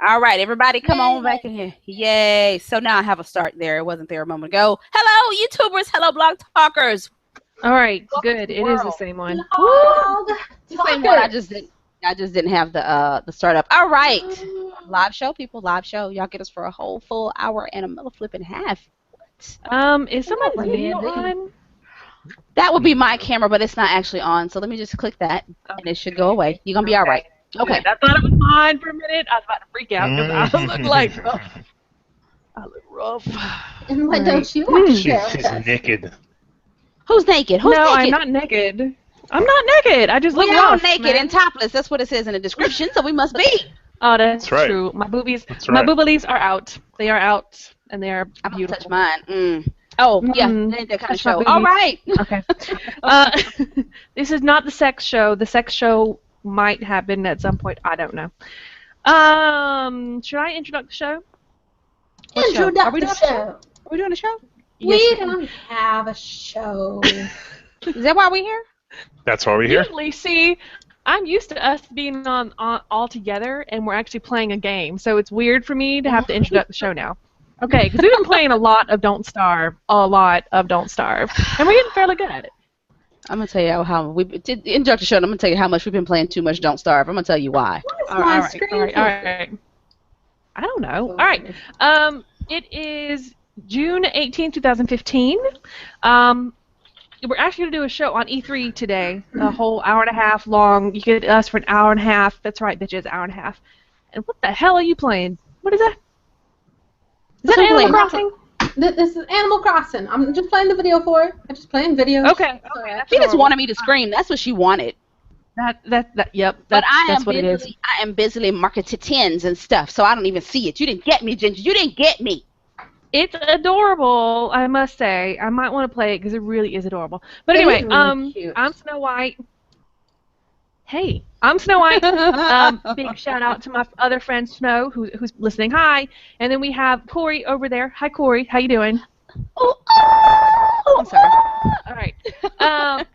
All right, everybody, come on Yay. back in here. Yay. So now I have a start there. It wasn't there a moment ago. Hello, YouTubers. Hello, Blog Talkers. All right, Welcome to good. the It is the world. same one. Woo! Blog The same one. I talkers. just didn't. I just didn't have the startup. All right, live show, people. Live show. Y'all get us for a whole full hour and a middle flip and a half. What? Is somebody's video Really? on? That would be my camera, but it's not actually on. So let me just click that, and it should go away. You're gonna be all right. Okay. Good. I thought it was mine for a minute. I was about to freak out because I look like I look rough. And what Right. don't you want to share She's with us? naked. Who's naked? Who's No, I'm naked? not naked. I'm not naked. I just look We all rough, naked man. and topless. That's what it says in the description. So we must be. Oh, that's right. true. My boobies, That's my right. boobies are out. They are out, and they are I'm gonna beautiful. touch mine. Oh, yeah, Mm. it ain't that kind of Touch my show. boobies. All right. Okay. Uh, this is not the sex show. The sex show might happen at some point. I don't know. Should I introduce the show? What show? Are we Introduce doing the a show? show. Are we doing a show? We Yes, don't have a show. Is that why we're here? That's why we're here. Usually, see, I'm used to us being on all together, and we're actually playing a game. So it's weird for me to have to introduce the show now. Okay, because we've been playing a lot of Don't Starve, and we're getting fairly good at it. I'm gonna tell you how we did the introduction show. And I'm gonna tell you how much we've been playing too much Don't Starve. I'm gonna tell you why. What is All my right, screen? all right, all right. I don't know. All right. It is June 18, 2015. We're actually going to do a show on E3 today, a whole hour and a half long. You get us for an hour and a half. That's right, bitches, hour and a half. And what the hell are you playing? What is that? Is that So Animal playing- Crossing? This is Animal Crossing. I'm just playing the video for it. I'm just playing videos. Okay, okay. That's She just adorable. wanted me to scream. That's what she wanted. Yep. But I That's am what it is. busily, I am busily marketing tins and stuff, so I don't even see it. You didn't get me, Ginger. You didn't get me. It's adorable, I must say. I might want to play it because it really is adorable. But It is anyway, really cute. I'm Snow White. Hey, I'm Snow White. Big shout out to my other friend Snow, who's listening. Hi. And then we have Corey over there. Hi, Corey. How you doing? Oh, I'm sorry. All right.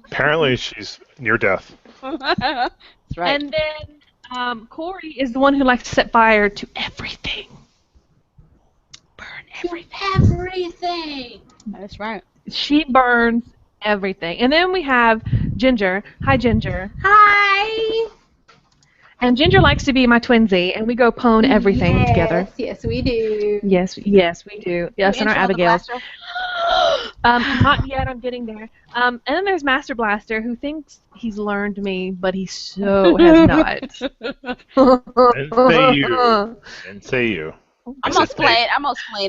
Apparently, she's near death. That's right. And then Corey is the one who likes to set fire to everything. Burn everything. Everything. That's right. She burns everything. And then we have Ginger. Hi, Ginger. Hi. And Ginger likes to be my twinsy, and we go pwn everything together. Yes, we do. Yes, we do. Yes, and our Intro the Abigails. blaster? Not yet. I'm getting there. And then there's Master Blaster, who thinks he's learned me, but he so has not. Didn't say you. Didn't say you. I'm gonna explain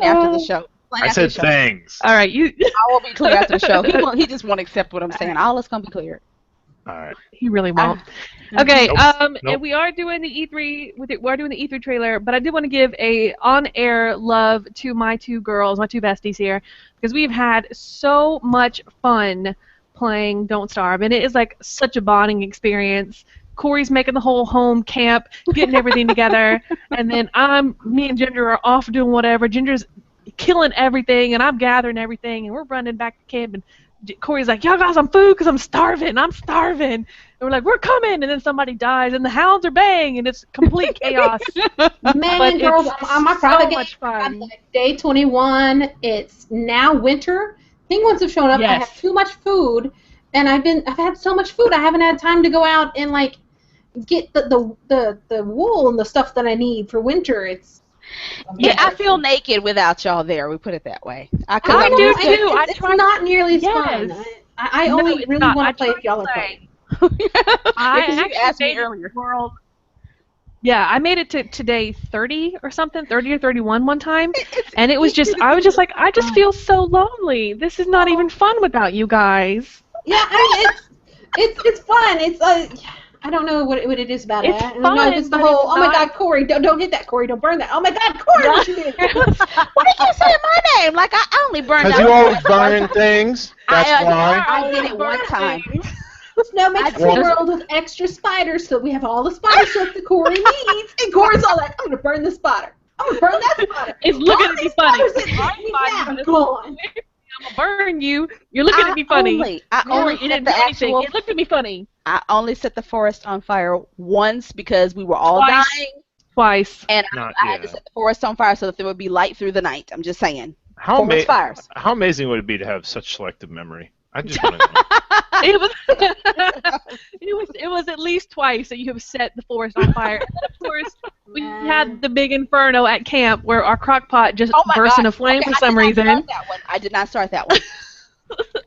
after the show. Explain I after the said show. things. All right, you. I will be clear after the show. He just won't accept what I'm saying. All is gonna be clear. All right. He really won't. Okay. Nope. And we are doing the E3. We're doing the E3 trailer, but I did want to give a on-air love to my two girls, my two besties here, because we've had so much fun playing Don't Starve, and it is like such a bonding experience. Corey's making the whole home camp, getting everything together, and then me and Ginger are off doing whatever. Ginger's killing everything, and I'm gathering everything, and we're running back to camp, and Corey's like, y'all got some food because I'm starving. And we're like, we're coming, and then somebody dies, and the hounds are baying, and it's complete chaos. Man But and girls, it's on my so private game, much fun. I'm like day 21. It's now winter. Penguins have shown up. I Yes. have too much food, and I've had so much food. I haven't had time to go out and like get the wool and the stuff that I need for winter. It's Yeah, I feel naked without y'all there. We put it that way. I I'm do used to- too. I It's try. not nearly as Yes. fun. I No, only it's really not. want I to play try if y'all to are play. playing. I Because you actually asked me made it earlier. to world. Yeah, I made it to day 30 or something, 30 or 31 one time, and it was just, I was just like, I just feel so lonely. This is not even fun without you guys. Yeah, I mean, it's fun. It's I don't know what it is about It's it. I don't know if fun, it's the but whole. it's Oh my not- God, Corey! Don't hit that, Corey! Don't burn that! Oh my God, Corey! What you did? Why do you keep saying my name? Like I only burned Because out. you always burning things. That's why. I did it one time. Snow makes the world with extra spiders, so we have all the spider silk that Corey needs. And Corey's all like, I'm gonna burn this spider. I'm gonna burn that spider. It's looking All at me these funny. spiders in My me spider now, is gone. I'm gonna burn you. You're looking at me funny. I only It set didn't the do anything. actual. It looked at me funny. I only set the forest on fire once because we were all Twice. dying. Twice. And Not I had to set the forest on fire so that there would be light through the night. I'm just saying. Forest fires. How amazing would it be to have such selective memory? I just want to know. It was, it was at least twice that you have set the forest on fire. And then, of course, we had the big inferno at camp where our crock pot just burst into flame for some reason. I did not start that one.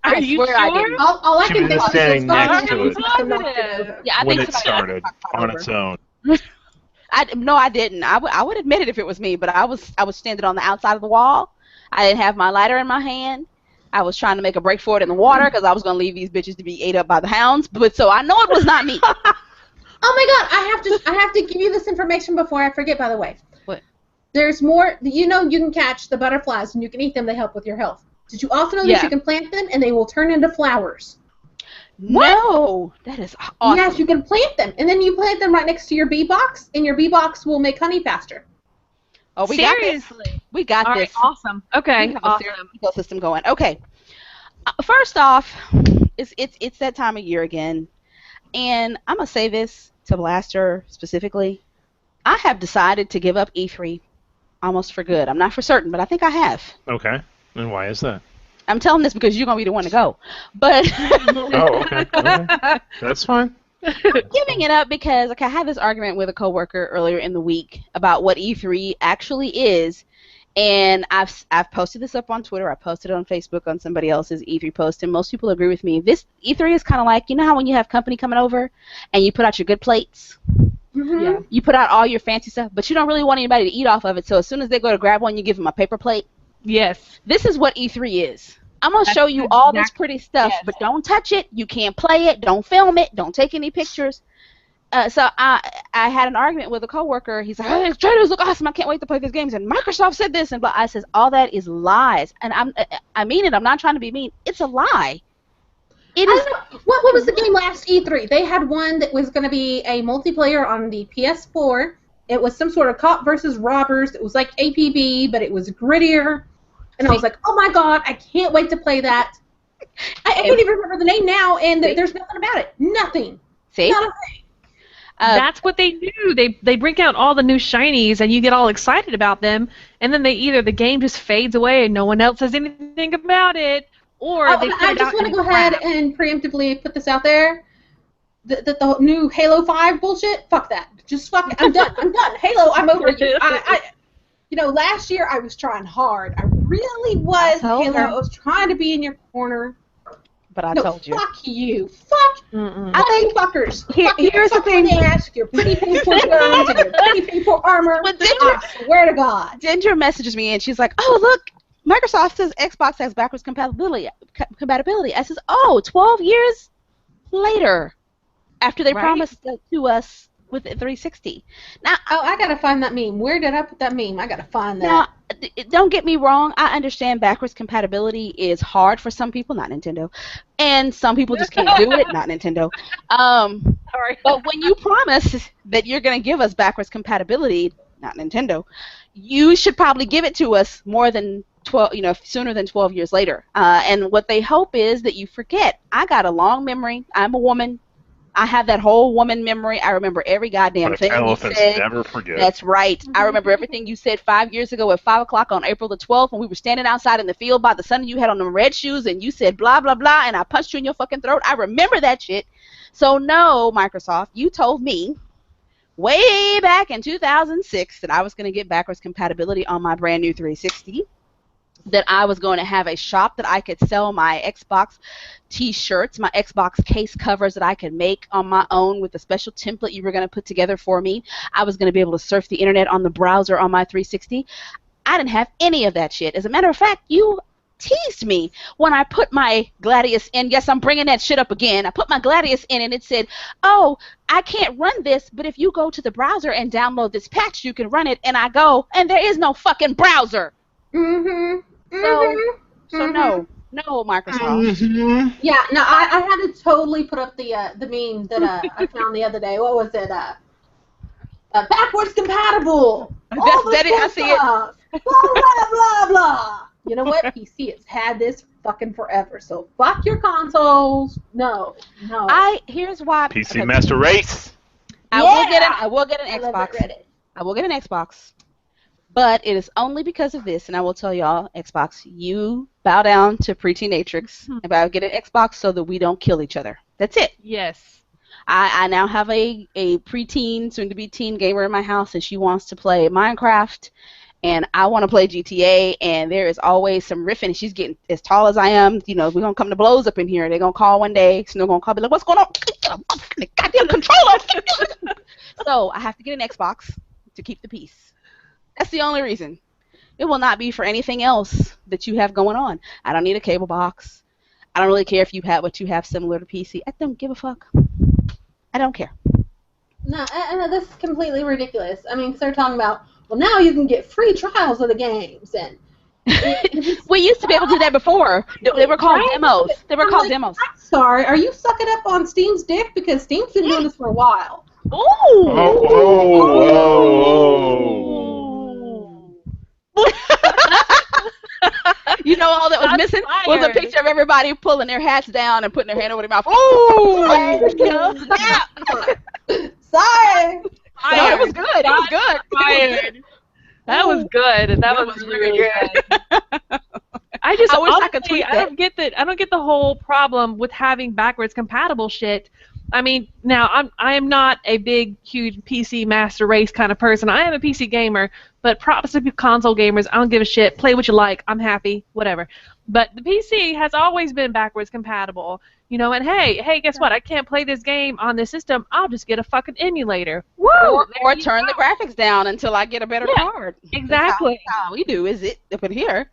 Are you sure? I didn't. All I She can was think just of is standing next to it Yeah, I when think it somebody started on its own. No, I didn't. I would admit it if it was me, but I was standing on the outside of the wall. I didn't have my lighter in my hand. I was trying to make a break for it in the water because I was going to leave these bitches to be ate up by the hounds. But so I know it was not me. Oh my God! I have to give you this information before I forget. By the way, what? There's more. You know, you can catch the butterflies and you can eat them. They help with your health. Did you also know that you can plant them and they will turn into flowers? No, that is awesome. Yes, you can plant them, and then you plant them right next to your bee box, and your bee box will make honey faster. Oh, we Seriously? got this. We got All this. right, awesome. Okay, We have awesome. a serious ecosystem going. Okay. First off, it's that time of year again, and I'm gonna say this to Blaster specifically. I have decided to give up E3 almost for good. I'm not for certain, but I think I have. Okay. And why is that? I'm telling this because you're gonna be the one to go. But Oh, okay. Okay. That's fine. I'm giving it up because I had this argument with a coworker earlier in the week about what E3 actually is. And I've posted this up on Twitter. I posted it on Facebook on somebody else's E3 post, and most people agree with me. This E3 is kind of like, you know how when you have company coming over and you put out your good plates? Mm-hmm. Yeah. You put out all your fancy stuff, but you don't really want anybody to eat off of it, so as soon as they go to grab one, you give them a paper plate. Yes. This is what E3 is. I'm going to show you all this pretty stuff, yes. but don't touch it. You can't play it. Don't film it. Don't take any pictures. So I had an argument with a coworker. He's like, "Oh, trailers look awesome. I can't wait to play these games." And Microsoft said this, and blah. I says, all that is lies. And I mean it. I'm not trying to be mean. It's a lie. It is. What was the game last E3? They had one that was going to be a multiplayer on the PS4. It was some sort of cop versus robbers. It was like APB, but it was grittier. And I was like, oh my God, I can't wait to play that. I can't even remember the name now, and there's nothing about it. Nothing. See? Not a thing. That's what they do. They bring out all the new shinies, and you get all excited about them, and then either the game just fades away and no one else says anything about it, or they put I it just out want to in go crap. ahead and preemptively put this out there. The new Halo 5 bullshit, fuck that. Just fuck it. I'm done. I'm done. Halo, I'm over you. You know, last year I was trying hard. I really was. Halo, I was trying to be in your corner. But I told you. Fuck you. Fuck. Mm-mm. I think fuckers. Here's the thing. Your pretty pink guns and your pretty pink armor. But I swear to God. Ginger messages me, and she's like, "Oh, look, Microsoft says Xbox has backwards compatibility." I says, "Oh, 12 years later, after they promised it to us with the 360." Now, I gotta find that meme. Where did I put that meme? I gotta find that. now, don't get me wrong. I understand backwards compatibility is hard for some people, not Nintendo, and some people just can't do it, not Nintendo. Sorry. But when you promise that you're going to give us backwards compatibility, not Nintendo, you should probably give it to us more than 12, sooner than 12 years later. And what they hope is that you forget. I got a long memory. I'm a woman. I have that whole woman memory. I remember every goddamn But thing you elephants said. never forget. That's right. I remember everything you said 5 years ago at 5 o'clock on April the 12th when we were standing outside in the field by the sun and you had on them red shoes and you said blah, blah, blah, and I punched you in your fucking throat. I remember that shit. So no, Microsoft, you told me way back in 2006 that I was going to get backwards compatibility on my brand new 360, that I was going to have a shop that I could sell my Xbox t-shirts, my Xbox case covers that I could make on my own with a special template you were going to put together for me. I was going to be able to surf the internet on the browser on my 360. I didn't have any of that shit. As a matter of fact, you teased me when I put my Gladius in. Yes, I'm bringing that shit up again. I put my Gladius in and it said, "Oh, I can't run this, but if you go to the browser and download this patch, you can run it." And I go, and there is no fucking browser. Mm-hmm. So no, Microsoft. Yeah, no, I had to totally put up the meme that I found the other day. What was it? Backwards compatible. All this I see it. stuff. Blah blah blah blah. You know what? PC has had this fucking forever. So fuck your consoles. No. Here's why. PC Master Race. I will get an I love Xbox. that Reddit. I will get an Xbox, but it is only because of this, and I will tell y'all, Xbox, you bow down to pre-teenatrix, and I'll get an Xbox so that we don't kill each other. That's it. Yes. I now have a preteen, soon to be teen gamer in my house, and she wants to play Minecraft, and I want to play GTA, and there is always some riffing, and she's getting as tall as I am. You know, we're going to come to blows up in here. They're going to call one day, so they're going to call me like, what's going on? Goddamn controller! So I have to get an Xbox to keep the peace. That's the only reason. It will not be for anything else that you have going on. I don't need a cable box. I don't really care if you have what you have similar to PC. I don't give a fuck. I don't care. No, this is completely ridiculous. I mean, 'cause they're talking about, well, now you can get free trials of the games, and we used to be able to do that before. They were called demos. They were called demos. I'm sorry, are you sucking up on Steam's dick? Because Steam's been doing this for a while. Ooh. You know, all that was missing was a picture of everybody pulling their hats down and putting their hand over their mouth. Ooh! Sorry. No, it was good. It was good. Fired. That was good. That was really good. I I wish I could tweet I don't get that. I don't get the whole problem with having backwards compatible shit. I mean, now I am not a big, huge PC master race kind of person. I am a PC gamer, but props to console gamers. I don't give a shit. Play what you like. I'm happy. Whatever. But the PC has always been backwards compatible. You know, and hey, guess what? I can't play this game on this system. I'll just get a fucking emulator. Woo! Or turn the graphics down until I get a better card. Exactly. That's how we do, is it? Up in here.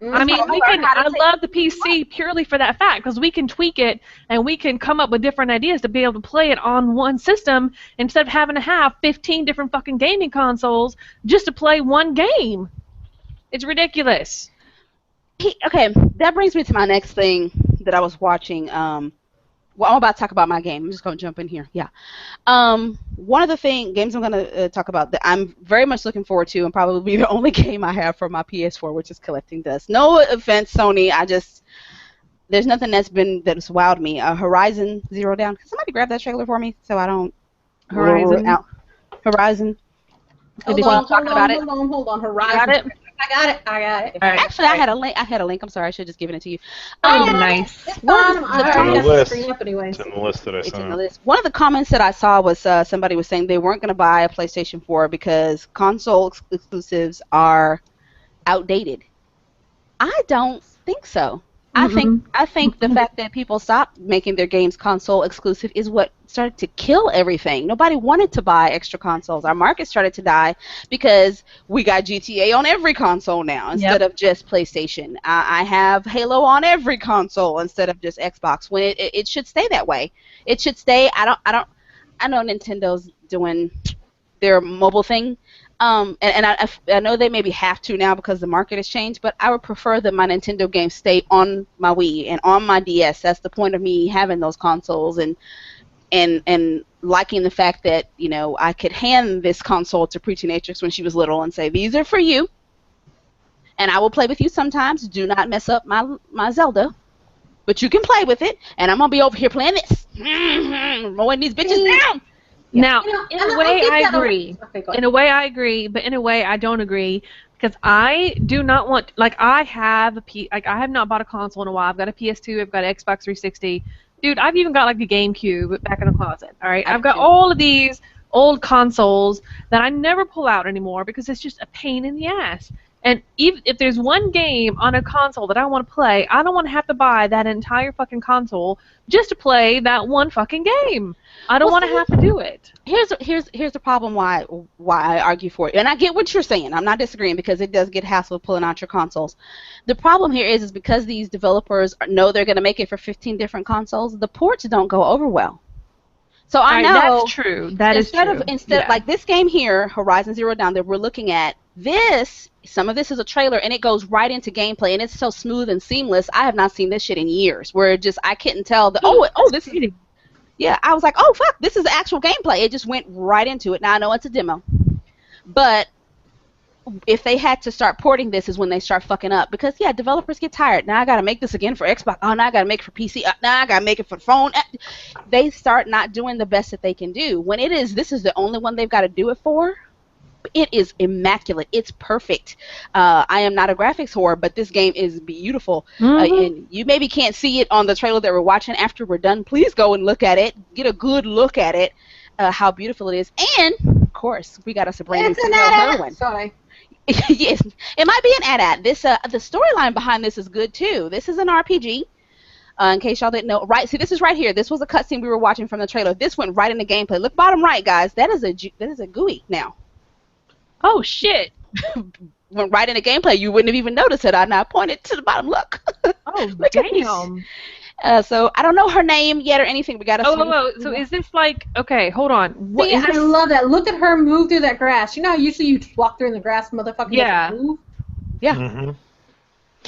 I mean, I love the PC purely for that fact, because we can tweak it and we can come up with different ideas to be able to play it on one system instead of having to have 15 different fucking gaming consoles just to play one game. It's ridiculous. Okay, that brings me to my next thing that I was watching. Well, I'm about to talk about my game. I'm just going to jump in here. Yeah. One of the games I'm going to talk about that I'm very much looking forward to, and probably the only game I have for my PS4, which is collecting dust. No offense, Sony. There's nothing that's wowed me. Horizon Zero Dawn. Can somebody grab that trailer for me so I don't Horizon. Horizon. Hold on. Horizon. Got it? I got it. All right. Actually, I had a link. I'm sorry. I should have just given it to you. Nice. It's fine. I on already the got the list. screen up anyway. It's in the list that I It's in the sent. list. One of the comments that I saw was somebody was saying they weren't going to buy a PlayStation 4 because console exclusives are outdated. I don't think so. I think the fact that people stopped making their games console exclusive is what started to kill everything. Nobody wanted to buy extra consoles. Our market started to die because we got GTA on every console now instead of just PlayStation. I have Halo on every console instead of just Xbox. When it should stay that way. It should stay. I know Nintendo's doing their mobile thing. And I know they maybe have to now because the market has changed, but I would prefer that my Nintendo games stay on my Wii and on my DS. That's the point of me having those consoles and liking the fact that, you know, I could hand this console to Preteenatrix when she was little and say, these are for you, and I will play with you sometimes. Do not mess up my Zelda, but you can play with it, and I'm going to be over here playing this. Mowing these bitches down. Now, in in a way, I agree. In a way, I agree, but in a way, I don't agree because I do not want. Like, I have I have not bought a console in a while. I've got a PS2. I've got an Xbox 360. Dude, I've even got like a GameCube back in the closet. All right, I've got all of these old consoles that I never pull out anymore because it's just a pain in the ass. And even if there's one game on a console that I want to play, I don't want to have to buy that entire fucking console just to play that one fucking game. I don't want to have to do it. Here's the problem why I argue for it. And I get what you're saying. I'm not disagreeing because it does get hassle pulling out your consoles. The problem here is because these developers know they're going to make it for 15 different consoles, the ports don't go over well. So I know that's true. That is true. Instead like this game here, Horizon Zero Dawn, that we're looking at, some of this is a trailer and it goes right into gameplay and it's so smooth and seamless. I have not seen this shit in years. Where I couldn't tell this is. Yeah, I was like, oh fuck, this is the actual gameplay. It just went right into it. Now I know it's a demo, but if they had to start porting this is when they start fucking up because developers get tired. Now I gotta make this again for Xbox. Oh, now I gotta make it for PC. Now I gotta make it for phone. They start not doing the best that they can do. When this is the only one they've got to do it for. It is immaculate. It's perfect. I am not a graphics whore, but this game is beautiful. And you maybe can't see it on the trailer that we're watching after we're done. Please go and look at it. Get a good look at it, how beautiful it is. And, of course, we got us a brand new female heroine. Sorry. Yes, it might be an AT-AT. This, the storyline behind this is good, too. This is an RPG. In case y'all didn't know, right? See, this is right here. This was a cutscene we were watching from the trailer. This went right into gameplay. Look bottom right, guys. That is a GUI now. Oh shit! Went right into gameplay. You wouldn't have even noticed it. I now pointed to the bottom. Look. Oh Look damn! So I don't know her name yet or anything. We got to. So is this like? Okay, hold on. What, I love that. Look at her move through that grass. You know how usually you just walk through in the grass, motherfucker. Yeah. Doesn't move? Yeah. Mm-hmm.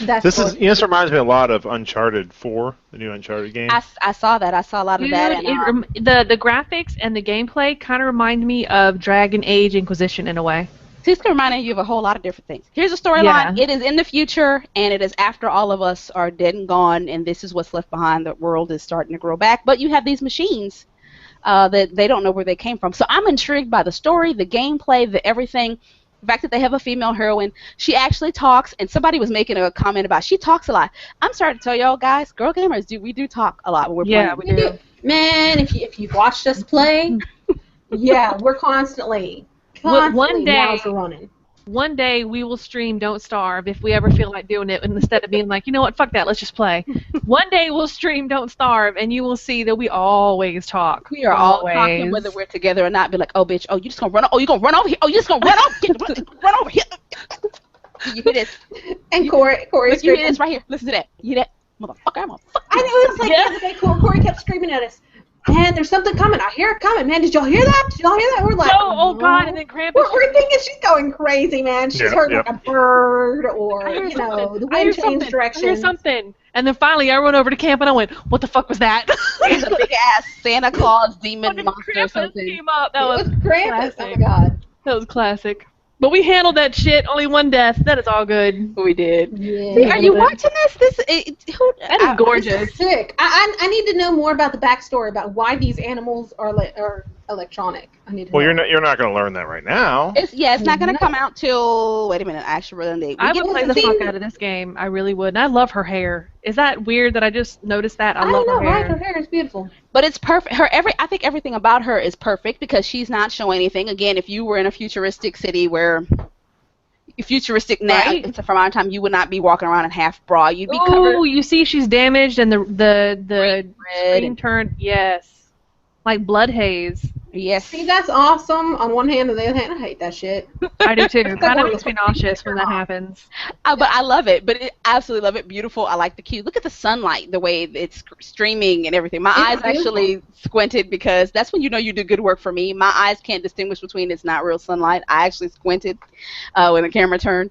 That's This reminds me a lot of Uncharted 4, the new Uncharted game. I saw that. I saw a lot of that. And, the graphics and the gameplay kind of remind me of Dragon Age Inquisition in a way. This can remind you of a whole lot of different things. Here's a storyline. Yeah. It is in the future, and it is after all of us are dead and gone, and this is what's left behind. The world is starting to grow back, but you have these machines that they don't know where they came from. So I'm intrigued by the story, the gameplay, the everything. The fact that they have a female heroine. She actually talks, and somebody was making a comment about she talks a lot. I'm sorry to tell y'all guys, girl gamers, we do talk a lot when we're playing. Yeah, we do. Man, if you've watched us play, yeah, we're constantly One day, mouths are running. One day we will stream Don't Starve if we ever feel like doing it, and instead of being like, you know what, fuck that, let's just play. One day we'll stream Don't Starve, and you will see that we always talk. We are all talking whether we're together or not. Be like, oh, bitch, oh, you just gonna run? Oh, you gonna run over here? Oh, you just gonna run over? Run over here? You hear this? And Corey, you hear this right here? Listen to that. You hear that? Motherfucker, I'm gonna fuck you. I know, it was like the other day, Corey kept screaming at us. Man, there's something coming. I hear it coming. Man, did y'all hear that? Did y'all hear that? We're like, no, oh God, and then Krampus. We're thinking she's going crazy, man. She's heard like a bird or, the wind change direction. I hear something. And then finally I run over to camp and I went, what the fuck was that? It's a big ass Santa Claus demon monster Krampus or something. came up. That was Krampus. classic. Oh my God. That was classic. But we handled that shit. Only one death. That is all good. We did. Yeah. See, are you watching this? That is gorgeous. This is sick. I need to know more about the backstory about why these animals are electronic. I need to know. You're not going to learn that right now. It's not going to come out till, wait a minute, actual release date. I would play the fuck out of this game. I really would. And I love her hair. Is that weird that I just noticed that? I love her hair. Right? Her hair is beautiful. But it's perfect. I think everything about her is perfect because she's not showing anything. Again, if you were in a futuristic city where futuristic now, right. From our time, you would not be walking around in half bra. You'd be covered. Oh, you see, she's damaged, and the screen turned. Yes, like blood haze. Yes. See, that's awesome. On one hand, on the other hand, I hate that shit. I do too. Kind of makes me nauseous when that happens. But I love it. But I absolutely love it. Beautiful. I like the cue. Look at the sunlight, the way it's streaming and everything. My eyes actually squinted because that's when you know you do good work for me. My eyes can't distinguish between it's not real sunlight. I actually squinted when the camera turned.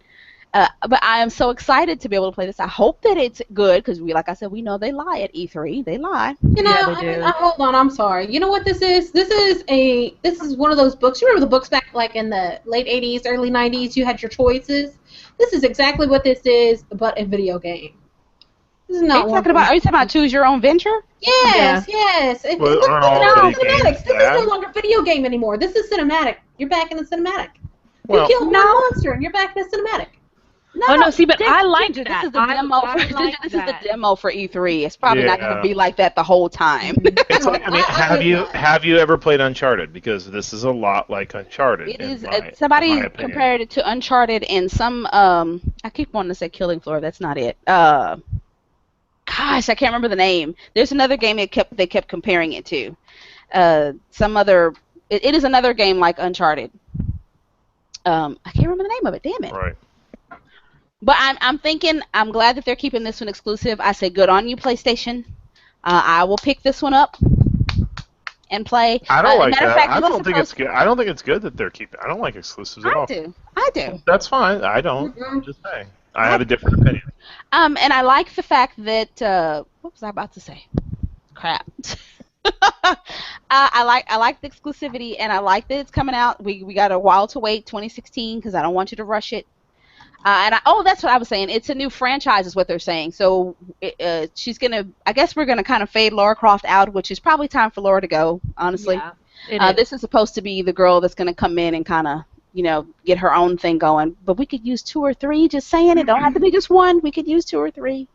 But I am so excited to be able to play this. I hope that it's good because like I said, we know they lie at E3. They lie. You know, hold on. I'm sorry. You know what this is? This is one of those books. You remember the books back like in the late 80s, early 90s? You had your choices. This is exactly what this is, but a video game. This is not. Are you talking about Choose Your Own Venture? Yes, yes. Well, cinematics. This is no longer video game anymore. This is cinematic. You're back in the cinematic. You killed one monster, and you're back in the cinematic. No, see, but I like that. This is the demo. This is the demo for E3. It's probably not going to be like that the whole time. It's like, I mean, have you ever played Uncharted? Because this is a lot like Uncharted. It is. Somebody compared it to Uncharted and some. I keep wanting to say Killing Floor. That's not it. Gosh, I can't remember the name. There's another game they kept comparing it to. Some other. It is another game like Uncharted. I can't remember the name of it. Damn it. Right. But I'm thinking, I'm glad that they're keeping this one exclusive. I say good on you, PlayStation. I will pick this one up and play. I don't like that. I don't think it's good. I don't think it's good that they're keeping. I don't like exclusives at all. I do. That's fine. I don't. I'm just saying. I have a different opinion. And I like the fact that what was I about to say? Crap. I like the exclusivity, and I like that it's coming out. We got a while to wait, 2016, because I don't want you to rush it. That's what I was saying. It's a new franchise, is what they're saying. So she's gonna. I guess we're gonna kind of fade Lara Croft out, which is probably time for Lara to go. Honestly, yeah, this is supposed to be the girl that's gonna come in and kind of, get her own thing going. But we could use 2 or 3. Just saying, it don't have to be just one. We could use 2 or 3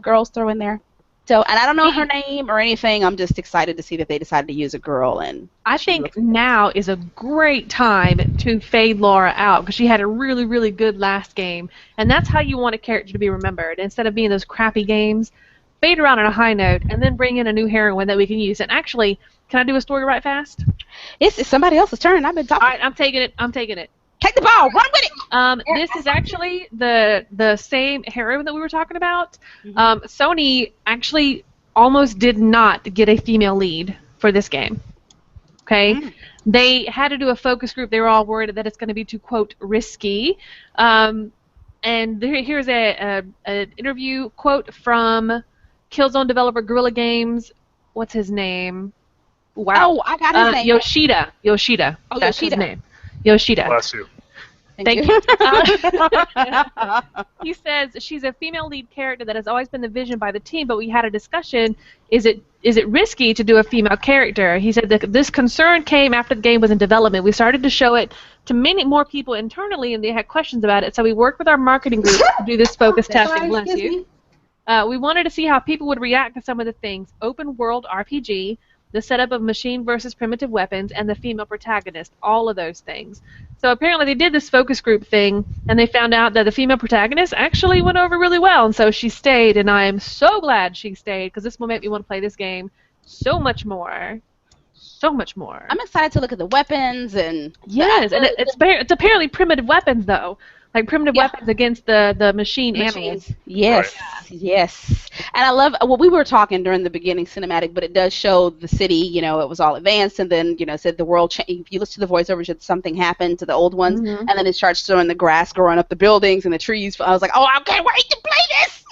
girls throw in there. So, and I don't know her name or anything. I'm just excited to see that they decided to use a girl. And I think now is a great time to fade Laura out because she had a really, really good last game. And that's how you want a character to be remembered. Instead of being those crappy games, fade her out on a high note and then bring in a new heroine that we can use. And actually, can I do a story right fast? It's somebody else's turn. I've been talking. All right, I'm taking it. Take the ball. Run with it. This is actually the same heroine that we were talking about. Sony actually almost did not get a female lead for this game. Okay? They had to do a focus group. They were all worried that it's going to be too, quote, risky. And here's an interview quote from Killzone developer Guerrilla Games. What's his name? Wow. Oh, I got his name. Yoshida. Oh, That's Yoshida. his name. Yoshida. Bless you. Thank you. He says she's a female lead character that has always been the vision by the team, but we had a discussion. Is it risky to do a female character? He said that this concern came after the game was in development. We started to show it to many more people internally, and they had questions about it. So we worked with our marketing group to do this focus testing. Bless you. We wanted to see how people would react to some of the things. Open world RPG, the setup of machine versus primitive weapons, and the female protagonist, all of those things. So apparently they did this focus group thing, and they found out that the female protagonist actually went over really well, and so she stayed, and I am so glad she stayed, because this will make me want to play this game so much more. So much more. I'm excited to look at the weapons and... Yes, and it's apparently primitive weapons, though. Like primitive weapons against the machines. Yes, yes. And I love what we were talking during the beginning cinematic, but it does show the city, it was all advanced, and then, said the world changed. If you listen to the voiceover, said something happened to the old ones, and then it starts showing the grass growing up the buildings and the trees. I was like, oh, I can't wait to play this!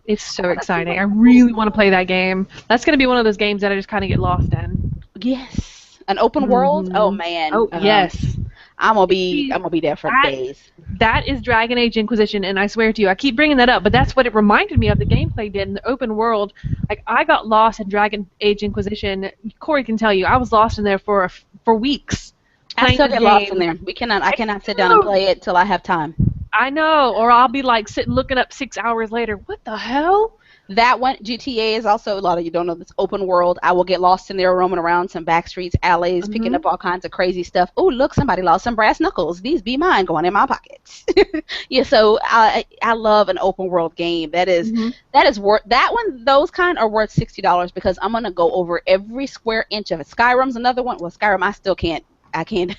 It's so exciting. I really want to play that game. That's going to be one of those games that I just kind of get lost in. Yes. An open world? Oh, man. Oh, yes. I'm gonna be there for days. That is Dragon Age Inquisition, and I swear to you, I keep bringing that up, but that's what it reminded me of. The gameplay did in the open world. Like I got lost in Dragon Age Inquisition. Corey can tell you, I was lost in there for weeks. I still get lost in there. I cannot sit down and play it till I have time. I know, or I'll be like sitting looking up 6 hours later. What the hell? That one, GTA is also, a lot of you don't know this, open world. I will get lost in there roaming around some back streets, alleys, picking up all kinds of crazy stuff. Oh, look, somebody lost some brass knuckles. These be mine going in my pockets. Yeah, so I love an open world game. That is worth, that one, those kind are worth $60 because I'm going to go over every square inch of it. Skyrim's another one. Well, Skyrim, I can't,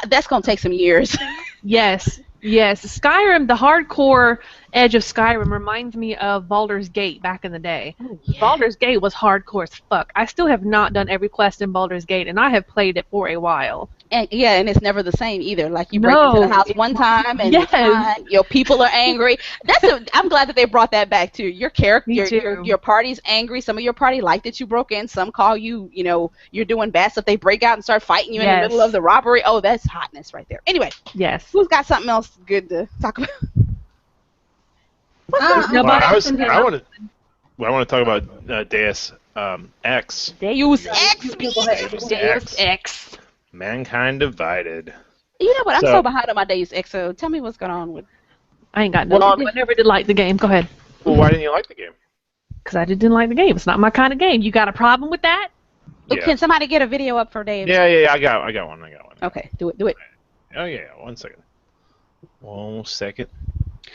that's going to take some years. Yes. Skyrim, the hardcore edge of Skyrim reminds me of Baldur's Gate back in the day. Oh, yeah. Baldur's Gate was hardcore as fuck. I still have not done every quest in Baldur's Gate, and I have played it for a while. And it's never the same either. Like you break into the house one time, and it's fine. Your people are angry. I'm glad that they brought that back too. Your character, your party's angry. Some of your party like that you broke in. Some call you, you're doing bad stuff. They break out and start fighting you in the middle of the robbery. Oh, that's hotness right there. Anyway, who's got something else good to talk about? I want to talk about Deus Ex. Deus Ex. Mankind Divided. You know what? I'm so behind on my Deus Ex, so tell me what's going on with... I ain't got nothing. I never did like the game. Go ahead. Well, why didn't you like the game? Because I didn't like the game. It's not my kind of game. You got a problem with that? Yeah. Can somebody get a video up for Dave? Yeah, I got one. Okay, do it. Oh, yeah, 1 second. 1 second.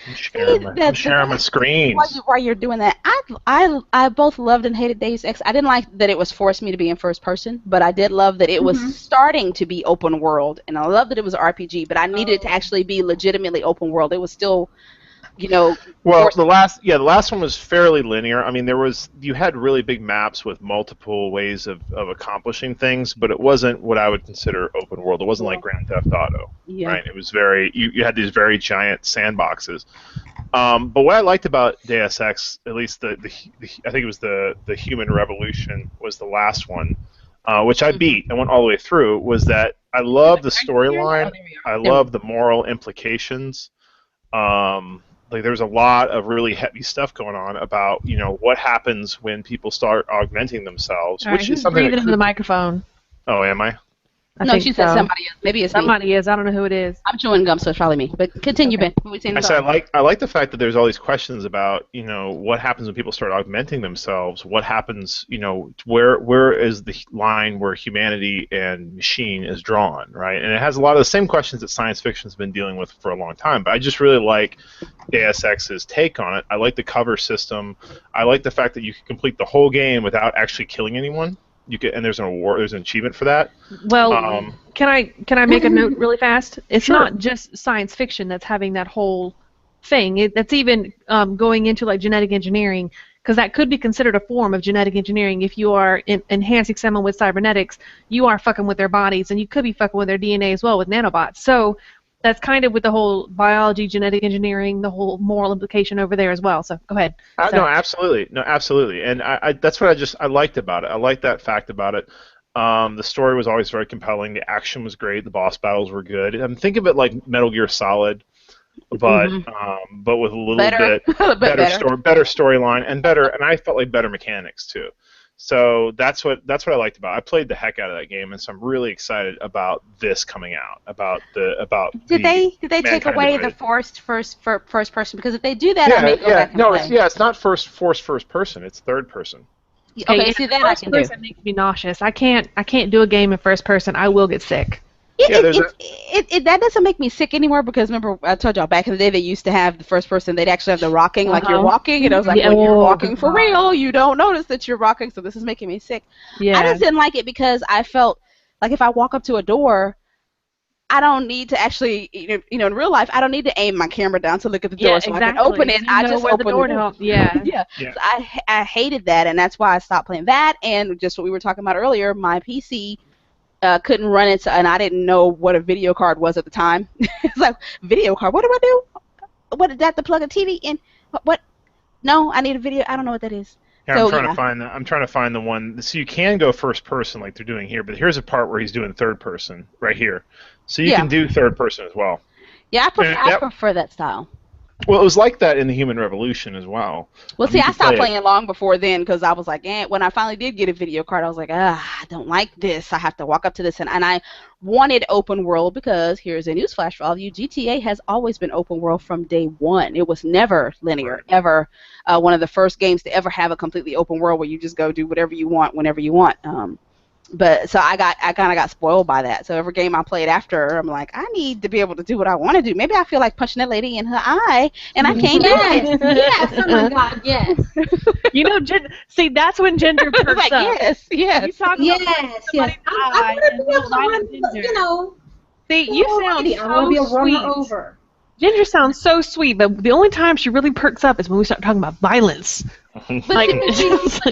I'm sharing my screen. While you're doing that, I both loved and hated Deus Ex. I didn't like that it was forced me to be in first person, but I did love that it was starting to be open world, and I love that it was RPG. But I needed it to actually be legitimately open world. It was still, Well, the last one was fairly linear. I mean, you had really big maps with multiple ways of accomplishing things, but it wasn't what I would consider open world. It wasn't like Grand Theft Auto, right? It was you had these very giant sandboxes. But what I liked about Deus Ex, at least I think it was the Human Revolution was the last one, which I beat and went all the way through, was that I love the storyline. I love the moral implications. Like there's a lot of really heavy stuff going on about what happens when people start augmenting themselves, which is something. Breathing into the microphone. Oh, am I? I No, think she said so. somebody else. Maybe it's me. Somebody is. I don't know who it is. I'm chewing gum, so it's probably me. But continue, Okay. Ben. What we saying I said about? I like the fact that there's all these questions about what happens when people start augmenting themselves. What happens, where is the line where humanity and machine is drawn, right? And it has a lot of the same questions that science fiction's been dealing with for a long time. But I just really like Deus Ex's take on it. I like the cover system. I like the fact that you can complete the whole game without actually killing anyone. And there's an award, there's an achievement for that. Well, can I make a note really fast? It's Sure. not just science fiction that's having that whole thing. That's even going into like genetic engineering, because that could be considered a form of genetic engineering. If you are enhancing someone with cybernetics, you are fucking with their bodies, and you could be fucking with their DNA as well with nanobots. So that's kind of with the whole biology, genetic engineering, the whole moral implication over there as well. So go ahead. No, absolutely, and I that's what I liked about it. I liked that fact about it. The story was always very compelling. The action was great. The boss battles were good. Think of it like Metal Gear Solid, but with a little Better. bit better storyline, and I felt like better mechanics too. So that's what I liked about it. I played the heck out of that game, and so I'm really excited about this coming out. Did they take away the forced first person? Because if they do that, I may go back and play. It's not first person. It's third person. Okay, see that I can do. First person makes me nauseous. I can't do a game in first person. I will get sick. That doesn't make me sick anymore, because remember I told y'all back in the day they used to have the first person, they'd actually have the rocking like you're walking, and I was like, when you're walking for real, you don't notice that you're rocking, so this is making me sick. Yeah. I just didn't like it because I felt like if I walk up to a door, I don't need to actually, in real life, I don't need to aim my camera down to look at the door so I can open it. I just open the door. Yeah. Yeah. So I hated that, and that's why I stopped playing that, and just what we were talking about earlier, my PC couldn't run it, and I didn't know what a video card was at the time. It's like, video card, what do I do? What is that, to plug a TV in? What? No, I need a video. I don't know what that is. Yeah, I'm trying to find the one. So you can go first person like they're doing here, but here's a part where he's doing third person right here. So you can do third person as well. Yeah, I prefer that style. Well, it was like that in the Human Revolution as well. Well, see, I stopped playing long before then, because I was like, when I finally did get a video card, I was like, I don't like this. I have to walk up to this. And I wanted open world, because here's a newsflash for all of you. GTA has always been open world from day one. It was never linear, ever. One of the first games to ever have a completely open world where you just go do whatever you want, whenever you want. But so I kind of got spoiled by that. So every game I played after, I'm like, I need to be able to do what I want to do. Maybe I feel like punching that lady in her eye, and I can't do it. Yes, oh my God, yes. See, that's when Ginger perks like, up. Yes. You talk Yes, about yes. I want to be able to run, See, you sound I want to be a so runner sweet. over. Ginger sounds so sweet, but the only time she really perks up is when we start talking about violence. But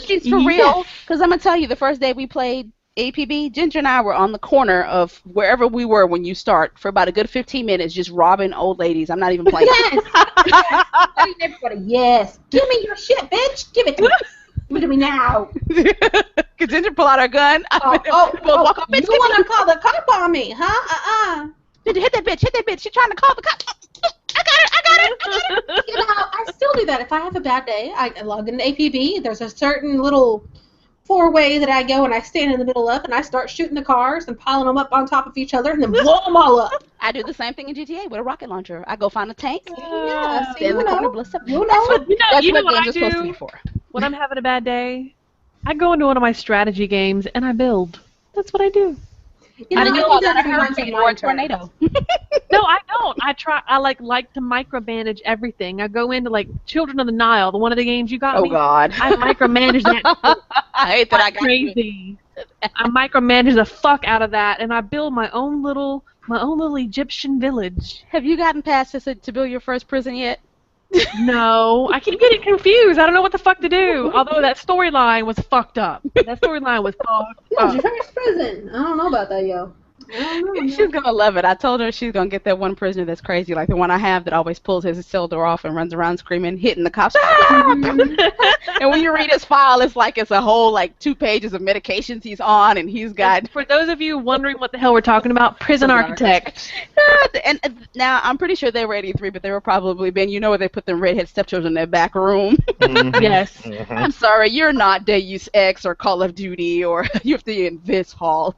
she's for real. Because I'm going to tell you, the first day we played APB, Ginger and I were on the corner of wherever we were when you start for about a good 15 minutes just robbing old ladies. I'm not even playing. Yes. Everybody, yes. Give me your shit, bitch. Give it to me. Give it to me now. Could Ginger pull out her gun? Walk up, bitch, you want to call the cop on me, huh? Ginger, hit that bitch. She's trying to call the cop. I got her. I still do that. If I have a bad day, I log into APB. There's a certain little four-way that I go and I stand in the middle of, and I start shooting the cars and piling them up on top of each other and then blow them all up. I do the same thing in GTA with a rocket launcher. I go find a tank. Yeah, stand in the corner, blow stuff. You know. That's what what games I are supposed to do be for. when I'm having a bad day? I go into one of my strategy games and I build. That's what I do. I didn't call that a every once hurricane in or a while. tornado. No, I don't. I like to micromanage everything. I go into like Children of the Nile, the one of the games you got me. Oh God. I micromanage that. I hate that I got crazy. I micromanage the fuck out of that, and I build my own little Egyptian village. Have you gotten past this to build your first prison yet? No, I keep getting confused. I don't know what the fuck to do. Although that storyline was fucked up. That storyline was fucked Yeah, up. your first prison. I don't know about that, yo. I don't know. She's gonna love it. I told her she's gonna get that one prisoner that's crazy, like the one I have that always pulls his cell door off and runs around screaming, hitting the cops. And when you read his file, it's like it's a whole like 2 pages of medications he's on, and he's got. For those of you wondering what the hell we're talking about, Prison Architect. And now I'm pretty sure they were 83, but they were probably Ben. You know where they put them redhead stepchildren in their back room. Yes. I'm sorry, you're not Deus Ex or Call of Duty, or you have to be in this hall.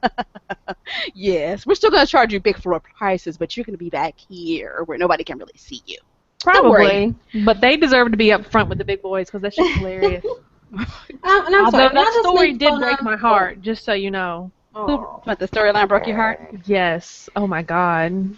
Yeah. Yes, we're still gonna charge you big floor prices, but you're gonna be back here where nobody can really see you. Probably, but they deserve to be up front with the big boys because that's just hilarious. And I'm Although sorry, that story did fun break of- my heart, just so you know. Oh. But the storyline broke your heart. Yes. Oh my God.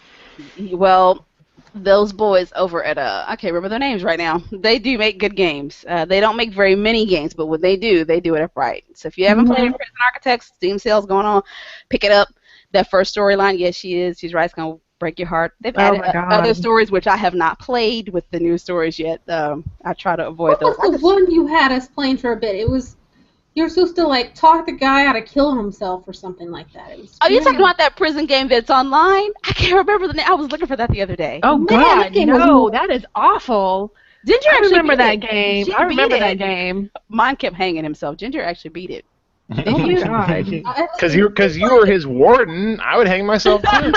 Well, those boys over at I can't remember their names right now. They do make good games. They don't make very many games, but when they do it upright. So if you haven't played Prison Architects, Steam sale's going on, pick it up. That first storyline, yes, she's right. It's gonna break your heart. They've added other stories which I have not played with the new stories yet. I try to avoid those. What was the one you had us playing for a bit? It was you're supposed to like talk the guy out of killing himself or something like that. It was you're talking about that prison game that's online? I can't remember the name. I was looking for that the other day. Oh Man, God, that game no, was- that is awful. Ginger I actually remember beat that it. game. She I remember beat that it. game. Mine kept hanging himself. Ginger actually beat it. Oh my God. Because you were his warden, I would hang myself too.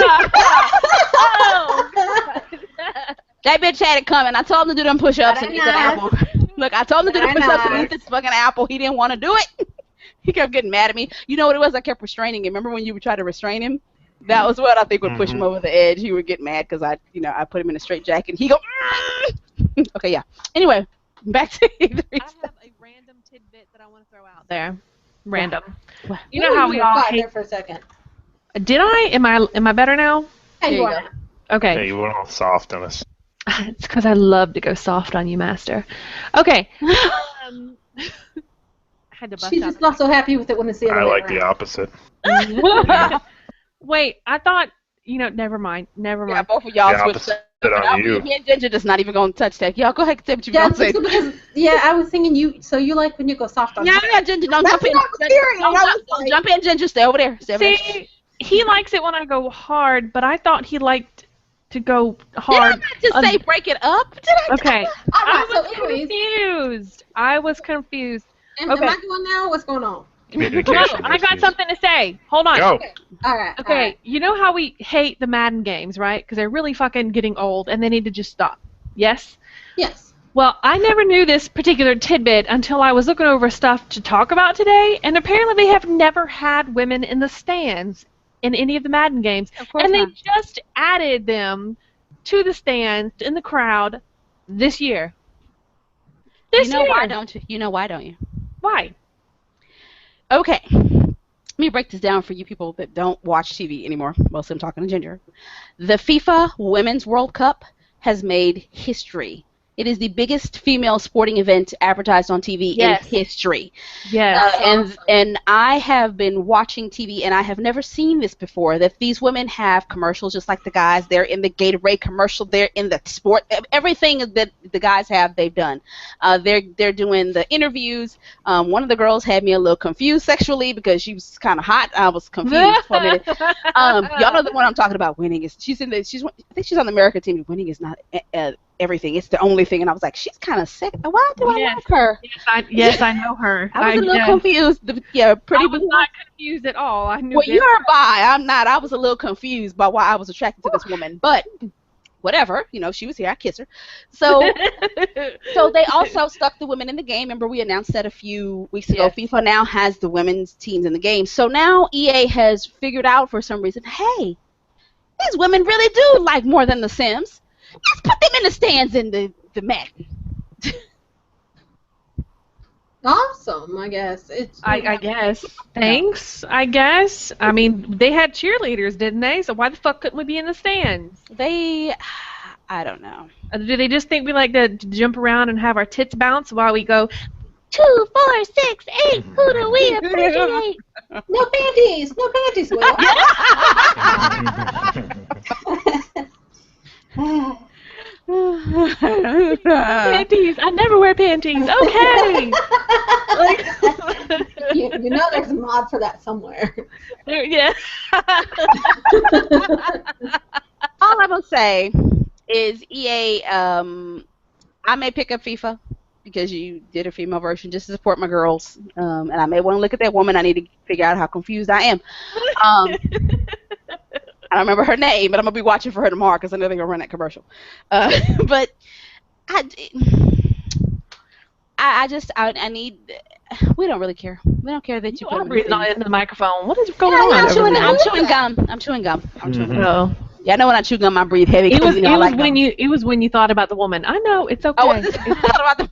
That bitch had it coming. I told him to do them push-ups and Very eat that nice. apple. Look, I told him to do the Very push-ups and nice. eat this fucking apple. He didn't want to do it. He kept getting mad at me. You know what it was? I kept restraining him. Remember when you would try to restrain him? That was what I think would push him over the edge. He would get mad because I put him in a straight jacket. He go, okay, yeah. Anyway, back to E3 I stuff. have a random tidbit that I want to throw out there. Random. What? You know how we all quiet hate. there for a second. Did I? Am I better now? Hey, There you you are. go. Okay. Yeah, you went all soft on us. It's because I love to go soft on you, Master. Okay. I had to bust She's out. just not so happy with it when it's the other I way like the around. opposite. Wait, I thought. Never mind. Yeah, Mind. both of y'all The switched opposite up. on you. Me and Ginger just not even going to touch that. Y'all go ahead and say what you're Yeah, going to say. because, I was thinking you. So you like when you go soft on Yeah, her. yeah, Ginger, don't That's jump in. what I was hearing, and I was Don't like- jump in, Ginger. Stay over there. Stay over there. See, he likes it when I go hard, but I thought he liked to go Did I hard. not just say break it up? Did I? Okay. All right, I so was anyways, confused. I was confused. am Okay. I going now? What's going on? No, Communication I got issues. something to say. Hold on. Go. All right. all Okay, right. you know how we hate the Madden games, right? Because they're really fucking getting old and they need to just stop. Yes? Yes. Well, I never knew this particular tidbit until I was looking over stuff to talk about today, and apparently they have never had women in the stands in any of the Madden games. Of course And they not. just added them to the stands in the crowd this year. This You know year. why don't you? You know why don't you? Why? Okay. Let me break this down for you people that don't watch TV anymore. Mostly I'm talking to Ginger. The FIFA Women's World Cup has made history. It is the biggest female sporting event advertised on TV Yes. in history. Yes. And I have been watching TV, and I have never seen this before, that these women have commercials just like the guys. They're in the Gatorade commercial. They're in the sport. Everything that the guys have, they've done. They're doing the interviews. One of the girls had me a little confused sexually because she was kind of hot. I was confused for a minute. Y'all know the one I'm talking about. Winning is I think she's on the American team. Winning is not everything. It's the only thing. And I was like, she's kind of sick. Why do I Yes. like her? Yes, I know her. I was a little yes. confused. Yeah, pretty I was not confused at all. I knew. Well, very you're bi. I'm not. I was a little confused by why I was attracted to this woman. But whatever. She was here. I kissed her. So so they also stuck the women in the game. Remember, we announced that a few weeks ago. Yes. FIFA now has the women's teams in the game. So now EA has figured out for some reason, hey, these women really do like more than the Sims. Let's put them in the stands in the mat. Awesome, I guess. I guess. Thanks, I guess. I mean, they had cheerleaders, didn't they? So why the fuck couldn't we be in the stands? I don't know. Do they just think we like to jump around and have our tits bounce while we go 2, 4, 6, 8. Who do we appreciate? No panties! No panties, Will! panties? I never wear panties. Okay. you know there's a mod for that somewhere. Yeah. All I'm gonna say is EA. I may pick up FIFA because you did a female version just to support my girls, and I may want to look at that woman. I need to figure out how confused I am. I don't remember her name, but I'm gonna be watching for her tomorrow because I know they're gonna run that commercial. But I I need. We don't really care. We don't care that you You put are them in breathing things. into the microphone. What is going Yeah, on? I'm over chewing there? I'm chewing gum. I'm chewing gum. I'm chewing gum. Oh. Yeah, I know when I chew gum, I breathe heavy. It 'Cause, was you know, I like gum. it was when you thought about the woman. I know, it's Oh, okay. was it about the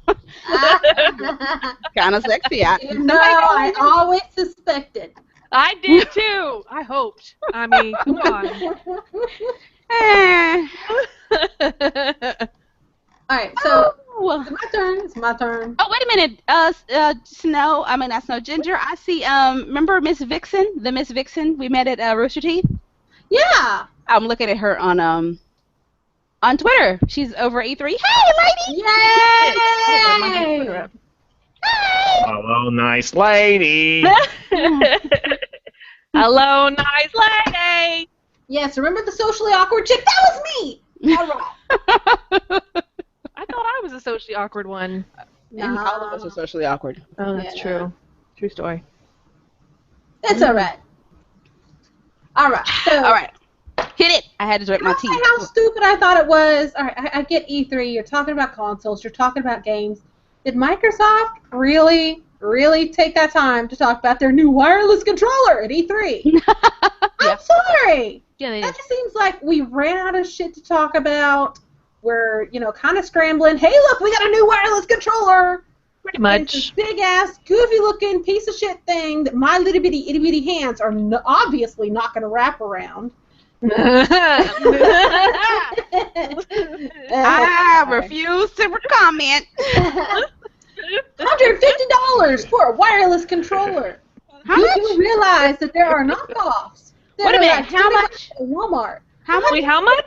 kind of sexy? No, I always suspected. I did too. I hoped. I mean, come on. All right, so Oh. it's my turn. It's my turn. Oh, wait a minute. Snow. I mean, not Snow. Ginger. I see. Remember Miss Vixen? The Miss Vixen we met at Rooster Teeth. Yeah. I'm looking at her on Twitter. She's over at E3. Hey, lady. Yay! Hello, nice lady. Hello, nice lady. Yes, remember the socially awkward chick? That was me! All right. I thought I was a socially awkward one. And all of us are socially awkward. Oh, that's Yeah. true. True story. It's all right. All right. So, All right. Hit it. I had to drink my tea. how stupid I thought it was. All right, I get E3. You're talking about consoles. You're talking about games. Did Microsoft really take that time to talk about their new wireless controller at E3? I'm sorry. Yeah, they That just seems like we ran out of shit to talk about. We're, kind of scrambling. Hey, look, we got a new wireless controller. pretty It's this much. big-ass, goofy-looking piece of shit thing that my little-bitty, itty-bitty hands are obviously not going to wrap around. I refuse to comment. $150 for a wireless controller. How You much? do realize that there are knockoffs. Wait a minute. How much? At Walmart. How much? Wait, how much?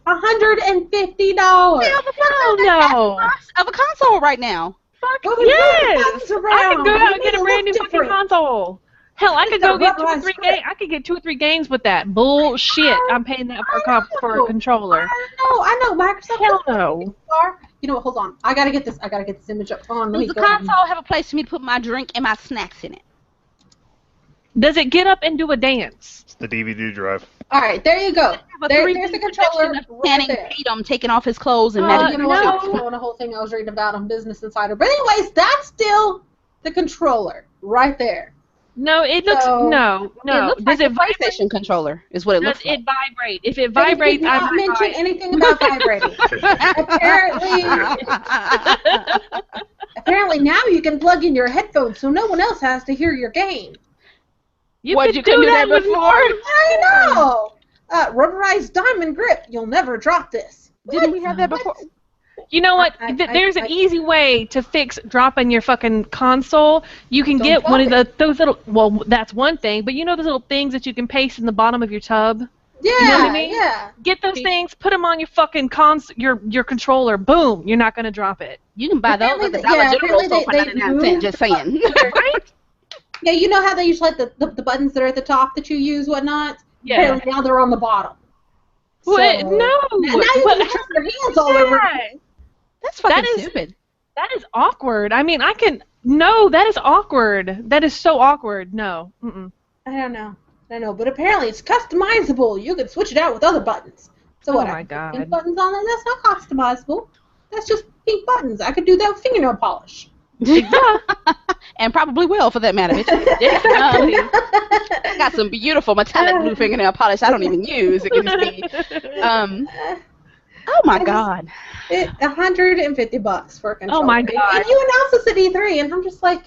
$150. Oh, no. Of a console right now. Fuck Well, there's yes! buttons I around. could go out and You get a need to brand new look fucking different. console. Hell, I could got go get rubberized 2 or 3 grip. games. I could get 2 or 3 games with that bullshit. I'm paying that for a controller. I know. Microsoft. Hell no. You know what? Hold on. I gotta get this image up. Hold on. Let me Does the go ahead and- console have a place for me to put my drink and my snacks in it? Does it get up and do a dance? It's the DVD drive. All right, there you go. But There's the controller right Channing there. Tatum taking off his clothes and Uh, magic. You know what? no. I was showing a whole thing I was reading about on Business Insider. But anyways, that's still the controller right there. No, it looks So- no. It looks like Does it a vibrate? PlayStation controller is what it Does looks like. it vibrate? If it They vibrates, did I not might mention buy it. anything about vibrating. Apparently now you can plug in your headphones so no one else has to hear your game. You What, could you couldn't do that with before? I know. Rubberized diamond grip. You'll never drop this. Didn't we have that before? You know what? I- There's an easy way to fix dropping your fucking console. You can Don't get one of drop those little. Well, that's one thing. But you know those little things that you can paste in the bottom of your tub. Yeah, know what I mean? yeah. Get those things. Put them on your fucking your controller. Boom. You're not gonna drop it. You can buy those at the Apparently Dollar yeah, General apparently store for they 99 cents, just saying. Right? Yeah, you know how they use like the buttons that are at the top that you use, whatnot? Yeah. Apparently now they're on the bottom. What? So- No. Now you What- can have your hands all over. That's fucking That is- stupid. That is awkward. I mean, I can. No, that is awkward. That is so awkward. No. Mm-mm. I don't know, but apparently it's customizable. You can switch it out with other buttons. So Oh what? my I can put God. pink buttons on there. That's not customizable. That's just pink buttons. I could do that with fingernail polish. And probably will, for that matter. Exactly. I got some beautiful metallic blue fingernail polish I don't even use. It can just be. Oh my God. $150 for a controller. Oh my God. And you announced this at E3, and I'm just like,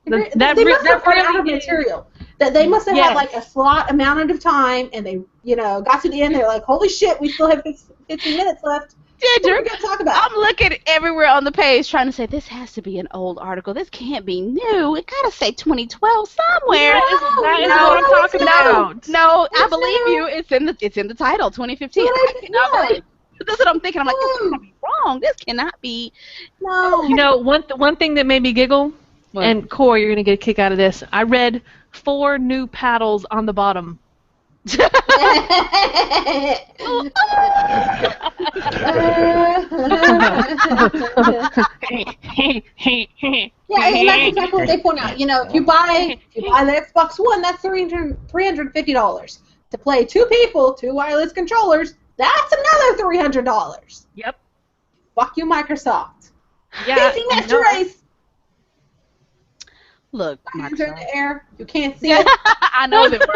they must have run out of material. That they must have had like a slot amount of time, and they, got to the end. They're like, holy shit, we still have 15 minutes left. What are we gonna talk about? I'm looking everywhere on the page trying to say this has to be an old article. This can't be new. It gotta say 2012 somewhere. That is what I'm talking about. No, I believe you. It's in the title, 2015. I cannot believe it. That's what I'm thinking. I'm like, this cannot be wrong. This cannot be. No. You know, one thing that made me giggle, What? and Corey, you're gonna get a kick out of this. I read 4 new paddles on the bottom. Yeah, and that's exactly what they point out. If you buy the Xbox One, that's $350. To play 2 people, 2 wireless controllers, that's another $300. Yep. Fuck you, Microsoft. Yeah, Daisy Master no. Race. Look, Hands are in Microsoft. the air. You can't see Yeah, it. I know that.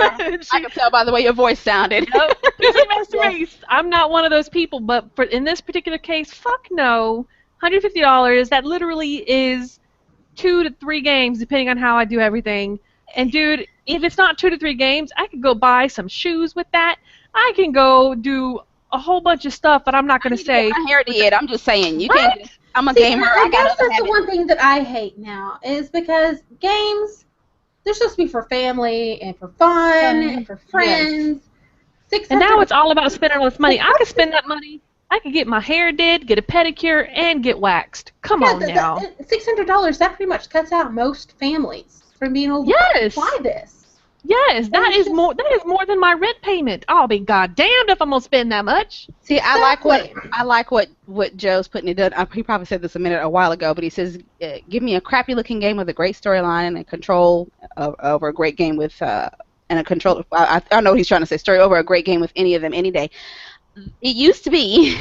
I can tell by the way your voice sounded. Yep. PC Master Yes. Race. I'm not one of those people, but in this particular case, fuck no. $150. That literally is 2 to 3 games, depending on how I do everything. And dude, if it's not 2 to 3 games, I could go buy some shoes with that. I can go do a whole bunch of stuff, but I'm not I gonna need to get say. my hair did. I'm just saying, you What? can't. I'm a See, gamer. I I got guess other that's the habits. one thing that I hate now is because games, they're supposed to be for family and for fun and for friends. And now 600 it's all about spending all this money. I could spend that money. I could get my hair did, get a pedicure, and get waxed. Come on now. $600, that pretty much cuts out most families from being able to Yes. buy this. Yes, that it's is just- more. That is more than my rent payment. I'll be goddamned if I'm gonna spend that much. See, Exactly. I like what Joe's putting it down. He probably said this a while ago, but he says, "Give me a crappy looking game with a great storyline and a control over a great game with and a control." I don't know what he's trying to say. Story over a great game with any of them any day. It used to be.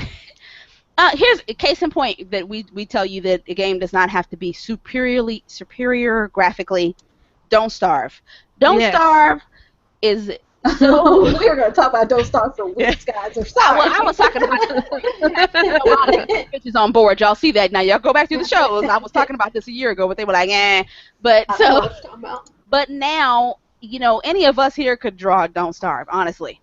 Here's a case in point that we tell you that a game does not have to be superior graphically. Don't Starve. Don't Yes. Starve is So we were going to talk about Don't Starve for weeks, guys. Or sorry. well, I was talking about a lot of bitches on board. Y'all see that now? Y'all go back through the shows. I was talking about this a year ago, but they were like, eh. But I don't know so, what you're talking about. but now, any of us here could draw Don't Starve. Honestly.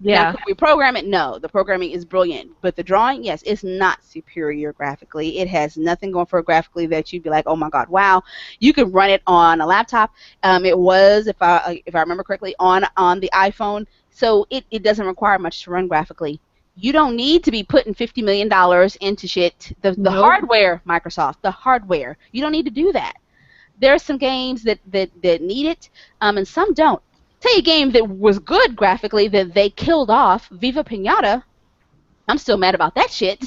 Now, Yeah. could we program it? No. The programming is brilliant. But the drawing, yes, it's not superior graphically. It has nothing going for it graphically that you'd be like, oh my God, wow. You could run it on a laptop. It was, if I remember correctly, on the iPhone. So it doesn't require much to run graphically. You don't need to be putting $50 million into shit. The Nope. hardware, Microsoft, the hardware. You don't need to do that. There are some games that need it, and some don't. Tell you a game that was good graphically that they killed off, Viva Pinata. I'm still mad about that shit.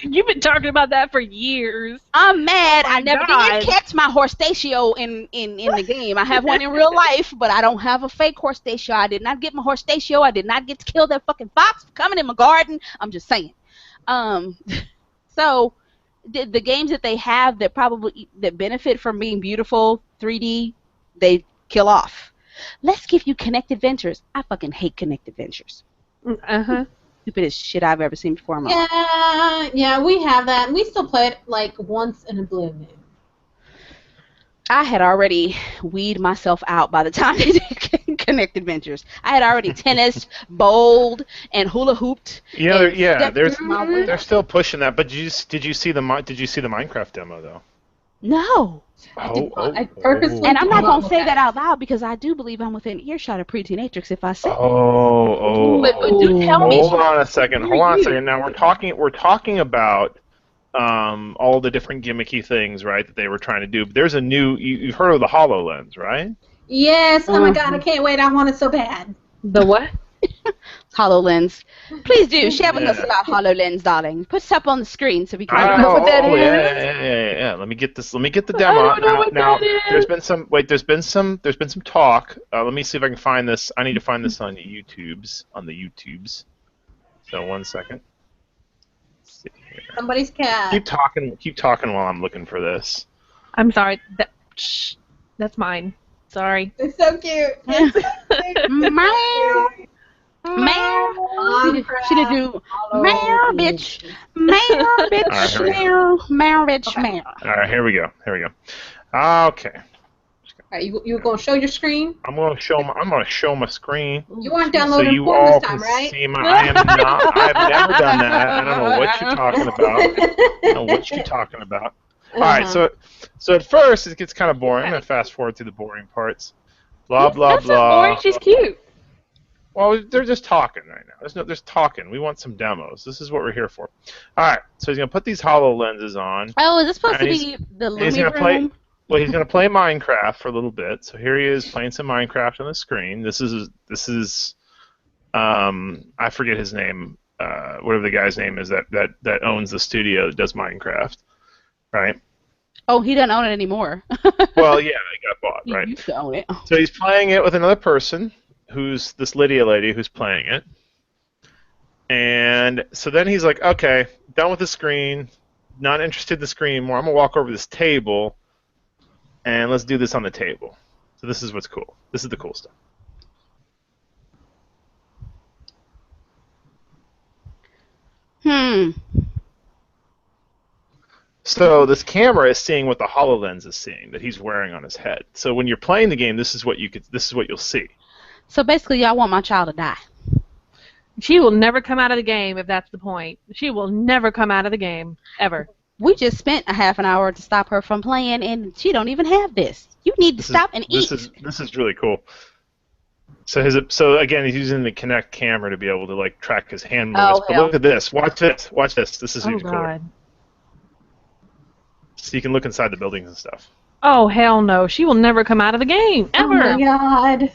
You've been talking about that for years. I'm mad. Oh my I never God. did catch my Horstatio in the game. I have one in real life, but I don't have a fake Horstatio. I did not get my Horstatio. I did not get to kill that fucking fox for coming in my garden. I'm just saying. So the games that they have that benefit from being beautiful 3D, they kill off. Let's give you Connect Adventures. I fucking hate Connect Adventures. Uh-huh. Stupidest shit I've ever seen before in my life. Yeah, we have that. And we still play it like once in a blue moon. I had already weed myself out by the time they did Connect Adventures. I had already tennised, bowled, and hula hooped. They're still pushing that. But did you see the Minecraft demo though? No. I purposely And I'm not did going to look say at that it. out loud because I do believe I'm within earshot of Pretenatrix if I say it. But do tell me. Hold on a second. Now we're talking about all the different gimmicky things, right, that they were trying to do. But there's a new. You've heard of the HoloLens, right? Yes. Oh my God, I can't wait. I want it so bad. The what? HoloLens. Please do share with us Yeah. about HoloLens, darling. Put it up on the screen so we can. I don't know what that is. Yeah. Let me get the demo. I don't know what now that is. there's been some talk. Let me see if I can find this. I need to find this on the YouTubes. So 1 second. Let's see here. Somebody's cat. Keep talking while I'm looking for this. I'm sorry. That's mine. Sorry. It's so cute. Meow. Meow. Should have do meow, bitch. Meow, bitch. Alright, here we Meow, meow, bitch, meow. All right, here we go. Okay, Right, you gonna show your screen? I'm gonna show my screen. You aren't So downloading you porn all this time, can right? see I am not. I've never done that. I don't know what you're talking about. I don't know what you're talking about. All right, so at first it gets kind of boring. I'm gonna fast forward through the boring parts. Blah blah That's not blah. boring. She's cute. Well, they're just talking right now. There's talking. We want some demos. This is what we're here for. All right, so he's gonna put these HoloLenses on. Oh, is this supposed to And be the he's Lumi gonna play. room? Well, he's gonna play Minecraft for a little bit. So here he is playing some Minecraft on the screen. This is I forget his name. Whatever the guy's name is that owns the studio that does Minecraft, right? Oh, he doesn't own it anymore. Well, yeah, it got bought, He right? used to own it. So he's playing it with another person, who's this Lydia lady who's playing it. And so then he's like, okay, done with the screen. not interested in the screen anymore. I'm gonna walk over to this table, and let's do this on the table. So this is what's cool. This is the cool stuff. So this camera is seeing what the HoloLens is seeing that he's wearing on his head. So when you're playing the game, this is what you'll see. So basically, y'all want my child to die. She will never come out of the game if that's the point. She will never come out of the game, ever. We just spent a half an hour to stop her from playing, and she don't even have this. You need to stop and eat. This is really cool. So again, he's using the Kinect camera to be able to like track his hand movements. But look at this. Watch this. Watch this. This is even cooler. So you can look inside the buildings and stuff. Oh hell no! She will never come out of the game ever. Oh my god.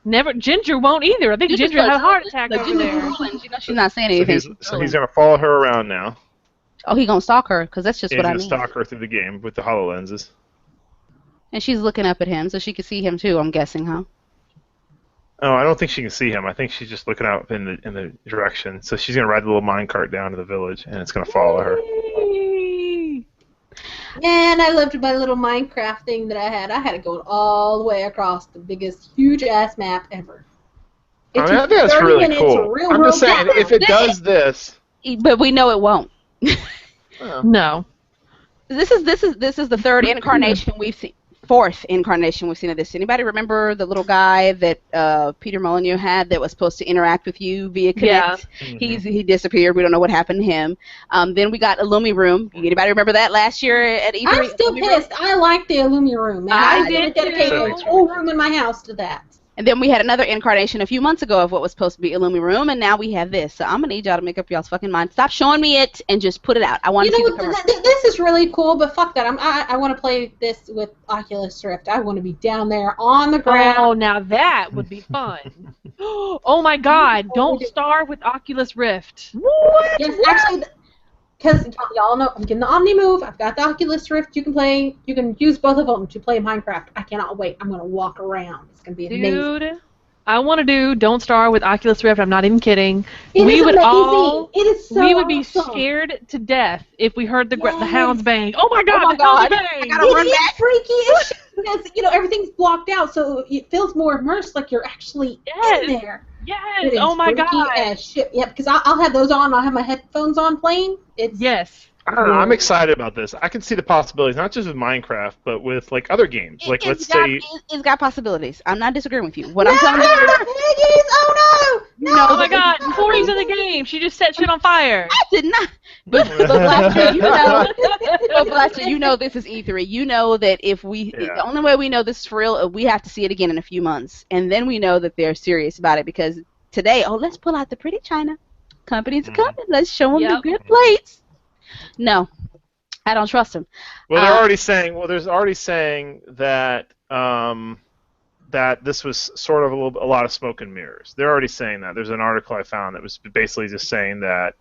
Never. Ginger won't either. I think Ginger had a heart attack over there. She's not saying anything. So he's gonna follow her around now. Oh, he's gonna stalk her because that's just what I mean. He's gonna stalk her through the game with the HoloLenses. And she's looking up at him, so she can see him too. I'm guessing, huh? Oh, I don't think she can see him. I think she's just looking out in the direction. So she's gonna ride the little minecart down to the village, and it's gonna follow her. Man, I loved my little Minecraft thing that I had. I had it going all the way across the biggest, huge-ass map ever. I think that's really cool. I'm just saying, if it does this... But we know it won't. No. This is the third incarnation we've seen. Fourth incarnation we've seen of this. Anybody remember the little guy that Peter Molyneux had that was supposed to interact with you via Kinect? Yeah. He disappeared. We don't know what happened to him. Then we got Illumi Room. Anybody remember that last year at E3? I'm still pissed. I like the Illumi Room. Man. I did dedicate a whole room in my house to that. And then we had another incarnation a few months ago of what was supposed to be Illumi Room, and now we have this. So I'm going to need y'all to make up y'all's fucking mind. Stop showing me it and just put it out. I want to see the commercial. This is really cool, but fuck that. I want to play this with Oculus Rift. I want to be down there on the ground. Oh, now that would be fun. Oh my god, don't starve with Oculus Rift. What? Yes, actually... Because y'all know I'm getting the Omni Move. I've got the Oculus Rift. You can use both of them to play Minecraft. I cannot wait. I'm gonna walk around. It's gonna be amazing. Dude, I want to do Don't Starve with Oculus Rift. I'm not even kidding. It is amazing. It is so we would be awesome. Scared to death if we heard the hounds bang. Oh my god! Oh my god! Bang. I gotta run back. Freaky as shit because everything's blocked out, so it feels more immersed, like you're actually in there. Yes! Oh my god! As shit. Yeah, because I'll have those on. I'll have my headphones on playing. Yes. I don't know. I'm excited about this. I can see the possibilities, not just with Minecraft, but with like other games. Like let's say it's got possibilities. I'm not disagreeing with you. What I'm telling you, piggies! Oh no! Oh my god! Corey's in the game. She just set shit on fire. I did not. But Blaster, you know this is E3. You know that if the only way we know this is for real, we have to see it again in a few months, and then we know that they're serious about it because today, let's pull out the pretty china. Companies are coming. Let's show them the good plates. No, I don't trust them. Well, they're already saying. Well, there's already saying that that this was sort of a lot of smoke and mirrors. They're already saying that. There's an article I found that was basically just saying that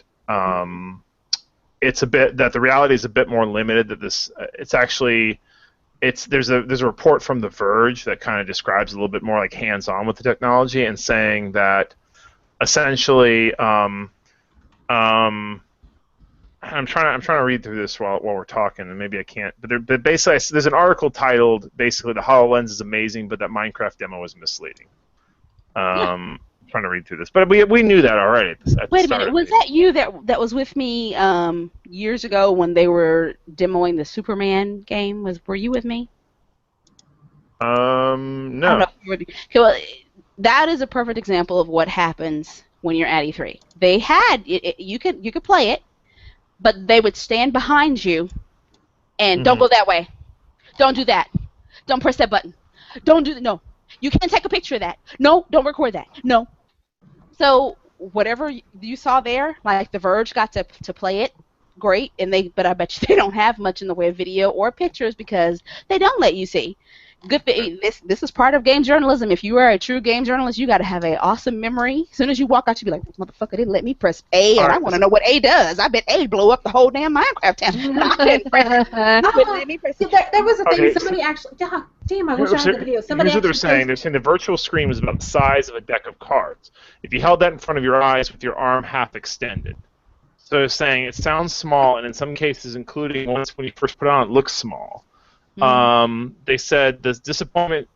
it's a bit that the reality is a bit more limited. That this there's a report from The Verge that kind of describes a little bit more like hands-on with the technology and saying that essentially. I'm trying to read through this while we're talking, and maybe I can't. But basically, there's an article titled basically "The HoloLens is amazing, but that Minecraft demo is misleading." I'm trying to read through this, but we knew that already. Wait a minute, was that you that was with me years ago when they were demoing the Superman game? Were you with me? No. Okay, well, that is a perfect example of what happens when you're at E3. They had you could play it. But they would stand behind you and don't go that way. Don't do that. Don't press that button. Don't do that. No. You can't take a picture of that. No, don't record that. No. So whatever you saw there, like The Verge got to play it, great. But I bet you they don't have much in the way of video or pictures because they don't let you see. Good. This is part of game journalism. If you are a true game journalist, you got to have an awesome memory. As soon as you walk out, you be like, "This motherfucker didn't let me press A, and I want to know what A does. I bet A blow up the whole damn Minecraft town." But I didn't let me press. There was a thing. Somebody actually. God damn! I wish I had the video. Somebody here's what they're saying. They're saying the virtual screen was about the size of a deck of cards. If you held that in front of your eyes with your arm half extended. So I was saying it sounds small, and in some cases, including once when you first put it on, it looks small. They said the disappointment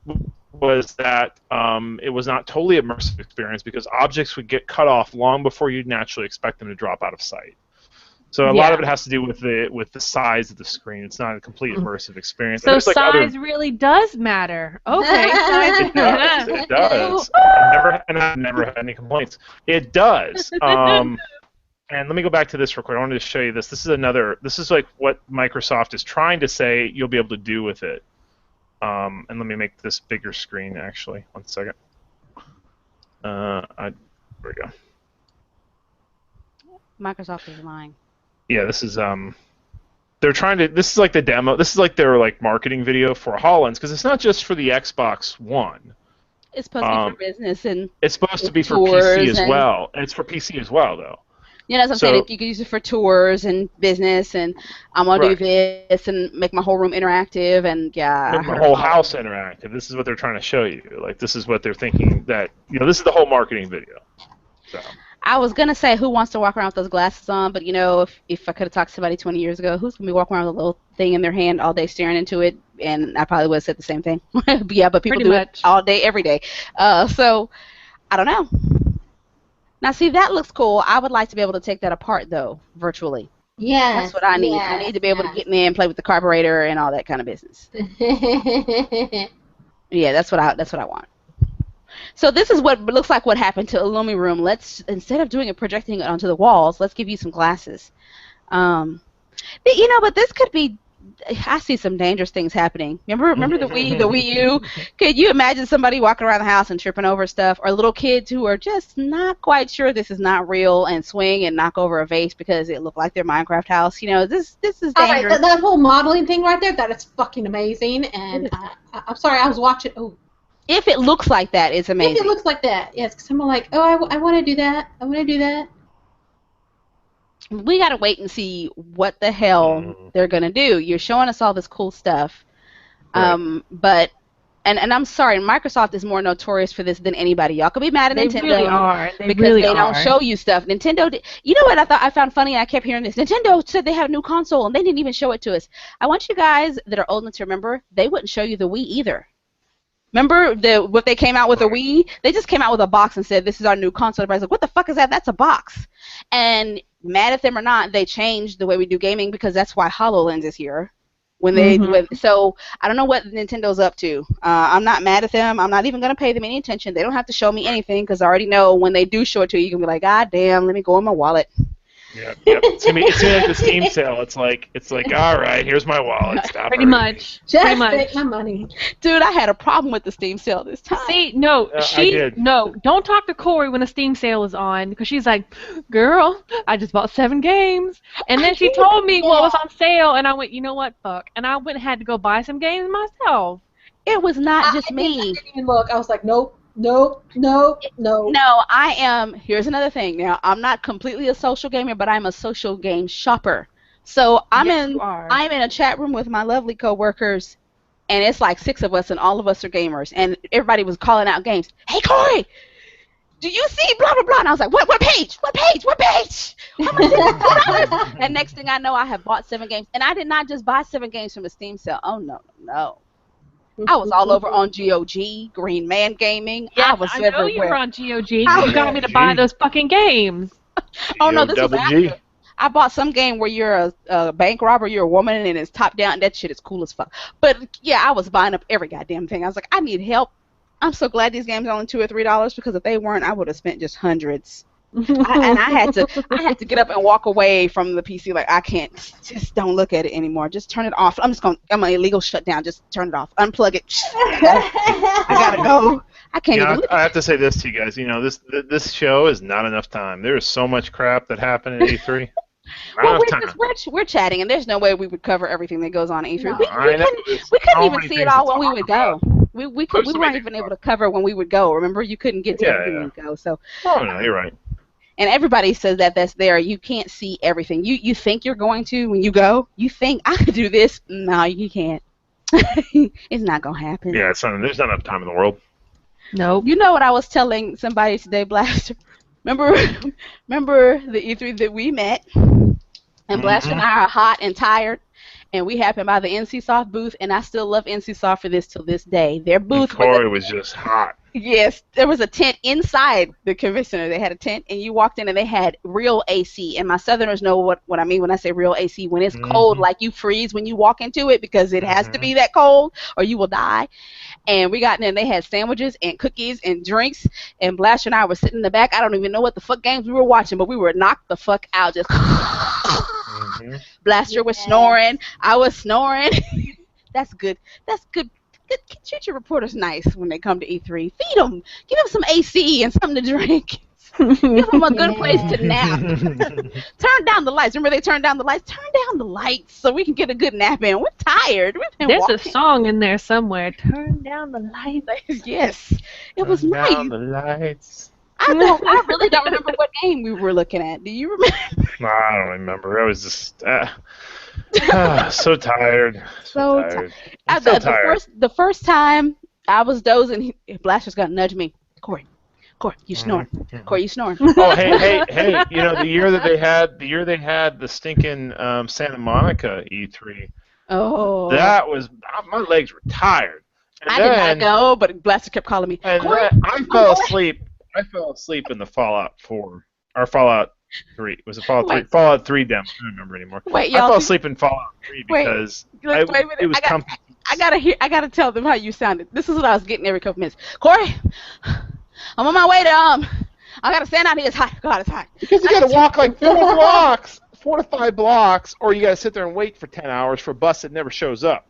was that it was not totally immersive experience because objects would get cut off long before you'd naturally expect them to drop out of sight. So a lot of it has to do with the size of the screen. It's not a complete immersive experience. So size really does matter. Okay, size it does. It does. I've never had any complaints. It does. And let me go back to this real quick. I wanted to show you this. This is like what Microsoft is trying to say you'll be able to do with it. And let me make this bigger screen, actually. 1 second. There we go. Microsoft is lying. Yeah, this is they're trying to. This is like the demo. This is like their marketing video for HoloLens because it's not just for the Xbox One. It's supposed to be for business and. It's supposed to be for PC as well. And it's for PC as well, though. Yeah, that's what I'm saying. You can use it for tours and business, and I'm gonna do this and make my whole room interactive, and make my whole house interactive. This is what they're trying to show you. Like this is what they're thinking that this is the whole marketing video. So. I was gonna say who wants to walk around with those glasses on, but if I could have talked to somebody 20 years ago, who's gonna be walking around with a little thing in their hand all day staring into it, and I probably would have said the same thing. But people do it all day, every day. So I don't know. Now, see, that looks cool. I would like to be able to take that apart, though, virtually. Yeah. That's what I need. I need to be able to get in there and play with the carburetor and all that kind of business. Yeah, that's what I want. So this is what looks like what happened to Illumi Room. Let's, instead of doing it projecting it onto the walls, let's give you some glasses. But this could be. I see some dangerous things happening. Remember the Wii U? Could you imagine somebody walking around the house and tripping over stuff, or little kids who are just not quite sure this is not real and swing and knock over a vase because it looked like their Minecraft house? This is dangerous. All right, that whole modeling thing right there, that is fucking amazing. And I'm sorry, I was watching. Oh, if it looks like that, it's amazing. If it looks like that, yes. Because I'm like, I want to do that. I want to do that. We gotta wait and see what the hell they're gonna do. You're showing us all this cool stuff, but I'm sorry, Microsoft is more notorious for this than anybody. Y'all could be mad at Nintendo. They really are. They don't show you stuff. Nintendo. You know what I found funny? I kept hearing this. Nintendo said they have a new console and they didn't even show it to us. I want you guys that are old enough to remember they wouldn't show you the Wii either. Remember what they came out with the Wii? They just came out with a box and said, this is our new console. Everybody's like, what the fuck is that? That's a box. And mad at them or not, they changed the way we do gaming because that's why HoloLens is here. So I don't know what Nintendo's up to. I'm not mad at them. I'm not even going to pay them any attention. They don't have to show me anything because I already know when they do show it to you, you can be like, God damn, let me go in my wallet. Yep. It's gonna be like the Steam sale. It's like, all right, here's my wallet. Stop. Pretty much. Just take my money. Dude, I had a problem with the Steam sale this time. See, no, don't talk to Corey when a Steam sale is on because she's like, girl, I just bought 7 games, and then she told me what was on sale, and I went, you know what, fuck, and I went and had to go buy some games myself. It was not just me. I didn't even look. I was like, nope. No, I am. Here's another thing. Now, I'm not completely a social gamer, but I'm a social game shopper. So I'm in a chat room with my lovely coworkers, and it's like 6 of us, and all of us are gamers, and everybody was calling out games. Hey, Corey, do you see blah blah blah? And I was like, what page? What page? And next thing I know, I have bought 7 games, and I did not just buy 7 games from a Steam sale. Oh no. I was all over on GOG, Green Man Gaming. Yeah, I know you were on GOG. You got me to buy those fucking games. Oh no, this was after. I bought some game where you're a bank robber, you're a woman, and it's top down. That shit is cool as fuck. But yeah, I was buying up every goddamn thing. I was like, I need help. I'm so glad these games are only $2 or $3 because if they weren't, I would have spent just hundreds. I had to get up and walk away from the PC. Like, I can't, just don't look at it anymore. Just turn it off. I'm an illegal shutdown. Just turn it off. Unplug it. I gotta go. I can't even look. I have to say this to you guys. This show is not enough time. There is so much crap that happened at E3. Well, we're chatting, and there's no way we would cover everything that goes on at E3. No. We couldn't even see it all when we would go. We weren't even able to cover when we would go. Remember, you couldn't get to everything when you go. So. Oh no, you're right. And everybody says that's there. You can't see everything. You think you're going to when you go. You think I could do this. No, you can't. It's not gonna happen. Yeah, there's not enough time in the world. Nope. You know what I was telling somebody today, Blaster? Remember, remember the E3 that we met, and Blaster and Mm-hmm. I are hot and tired, and we happened by the NCSoft booth, and I still love NCSoft for this till this day. Their And booth was Corey was just hot. yes, there was a tent inside the convention center. They had a tent, and you walked in, and they had real AC. And my Southerners know what I mean when I say real AC. When it's cold, Mm-hmm. like you freeze when you walk into it because it has to Mm-hmm. be that cold, or you will die. And we got in, and they had sandwiches and cookies and drinks. And Blaster and I were sitting in the back. I don't even know what the fuck games we were watching, but we were knocked the fuck out. Just Mm-hmm. Blaster was Yes. snoring. I was snoring. That's good. That's good. Good. Treat your reporters nice when they come to E3. Feed them. Give them some AC and something to drink. Give them a good place to nap. Turn down the lights. Remember they turned down the lights? Turn down the lights so we can get a good nap in. We're tired. We've been There's a walking. song in there somewhere. Turn down the lights. Yes. It was Turn nice. down the lights. I really don't remember what game we were looking at. Do you remember? No, I don't remember. I was just so tired. So tired. I, I'm so the tired. the first time I was dozing, Blaster's gonna nudge me. Corey, you snoring. Mhm. Corey, you snoring. Oh, hey! You know the year they had the stinking Santa Monica E3. Oh. That was my legs were tired. And I did then, not go, but Blaster kept calling me. And Corey, then I fell asleep. I fell asleep in the Fallout 4 or Fallout 3. Was it Fallout 3? Wait. Fallout 3 demo. I don't remember anymore. wait, I y'all. fell asleep in Fallout 3 Wait. because Wait a minute. it was I got- comfy. I gotta tell them how you sounded. This is what I was getting every couple minutes. Corey, I'm on my way to I gotta stand out here. It's hot. God, it's hot. Because you got to walk like 4 to 5 blocks, or you got to sit there and wait for 10 hours for a bus that never shows up.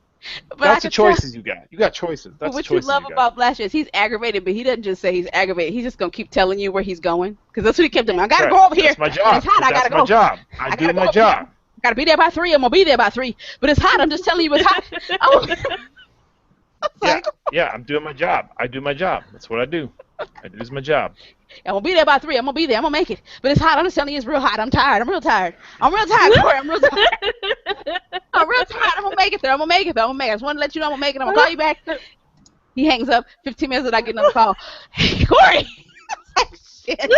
But I That's the could tell- choices you got. You got choices. But That's the what you choices love you got. about Blaster is he's aggravated, but he doesn't just say he's aggravated. He's just gonna keep telling you where he's going, because that's what he kept doing. I gotta Right. go over here. That's my job. It's hot. I That's gotta my go. job. I I do gotta my go. job. I gotta be there by 3. I'm gonna be there by 3. But it's hot. I'm just telling you it's hot. Oh. Yeah, I'm doing my job. I do my job. That's what I do. I do is my job. I'm gonna be there by 3. I'm gonna be there. I'm gonna make it. But it's hot. I'm just telling you it's real hot. I'm tired. I'm real tired. I'm real tired, Corey. I'm real tired. I'm real tired. I'm gonna make it there. I'm gonna make it there. I'm gonna make it. I just want to let you know I'm gonna make it. I'm gonna call you back. He hangs up. 15 minutes later, I get another call. Hey, Corey. Shit.